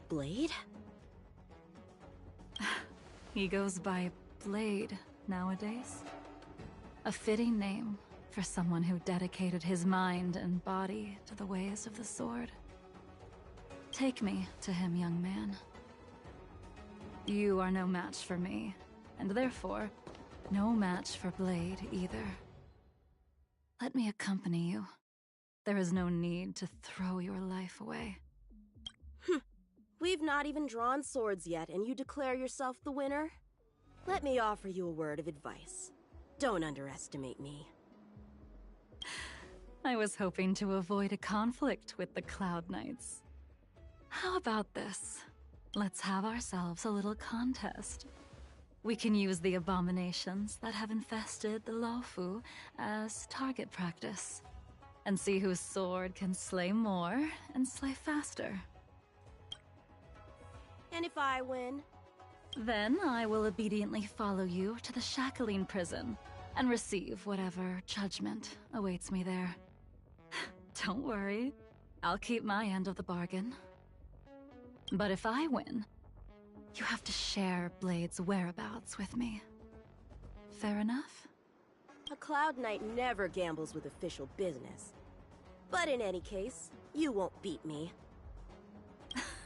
S11: Blade?
S13: He goes by Blade nowadays. A fitting name for someone who dedicated his mind and body to the ways of the sword. Take me to him, young man. You are no match for me, and therefore, no match for Blade either. Let me accompany you. There is no need to throw your life away.
S11: We've not even drawn swords yet, and you declare yourself the winner? Let me offer you a word of advice. Don't underestimate me.
S13: I was hoping to avoid a conflict with the Cloud Knights. How about this? Let's have ourselves a little contest. We can use the abominations that have infested the Luofu as target practice, and see whose sword can slay more and slay faster.
S11: And if I win?
S13: Then I will obediently follow you to the Shackling prison and receive whatever judgment awaits me there. Don't worry, I'll keep my end of the bargain. But if I win, you have to share Blade's whereabouts with me. Fair enough?
S11: A Cloud Knight never gambles with official business. But in any case, you won't beat me.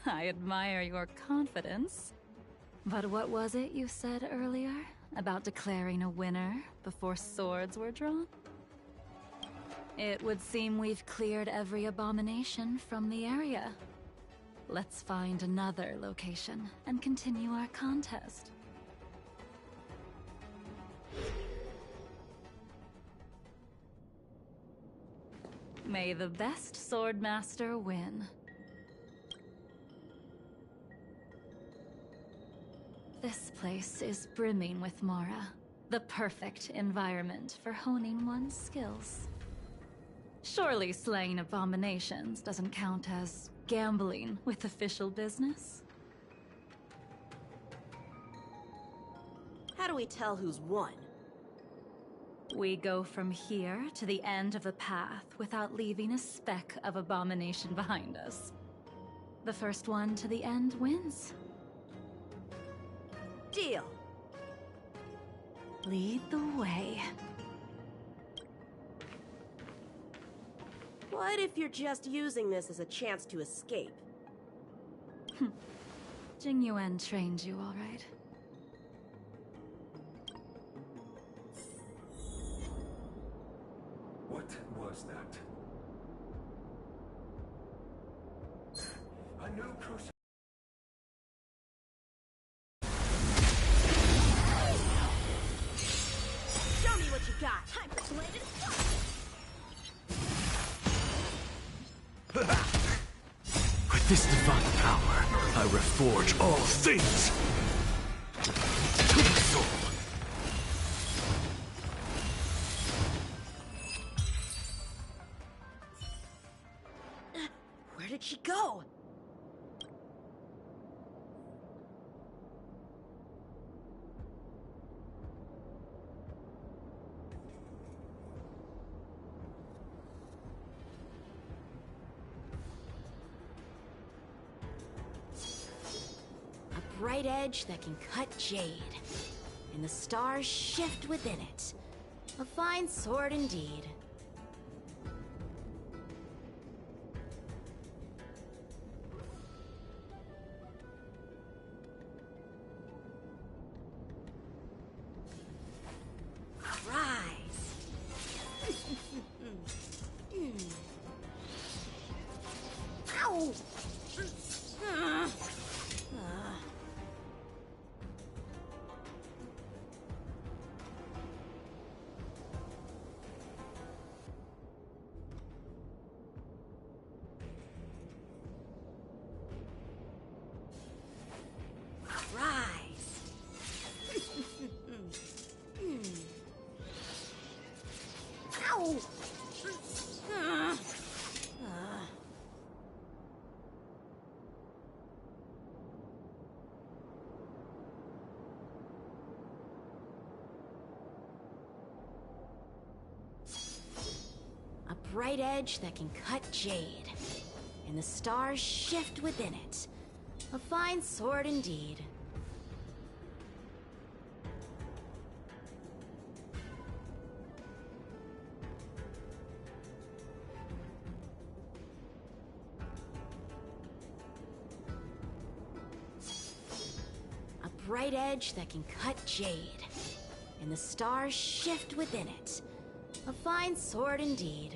S13: I admire your confidence. But what was it you said earlier about declaring a winner before swords were drawn? It would seem we've cleared every abomination from the area. Let's find another location and continue our contest. May the best swordmaster win. This place is brimming with Mara, the perfect environment for honing one's skills. Surely slaying abominations doesn't count as gambling with official business?
S11: How do we tell who's won?
S13: We go from here to the end of the path without leaving a speck of abomination behind us. The first one to the end wins.
S11: Deal.
S13: Lead the way.
S11: What if you're just using this as a chance to escape?
S13: Jing Yuan trained you, all right.
S14: What was that? A new crucible.
S11: Show me what you got. I'm persuaded.
S9: With this divine power, I reforge all things! To the soul!
S11: Where did she go? A bright edge that can cut jade. and the stars shift within it. A fine sword indeed.
S8: Ow! Ow!
S11: A bright edge that can cut jade, and the stars shift within it. A fine sword indeed. A bright edge that can cut jade, and the stars shift within it. A fine sword indeed.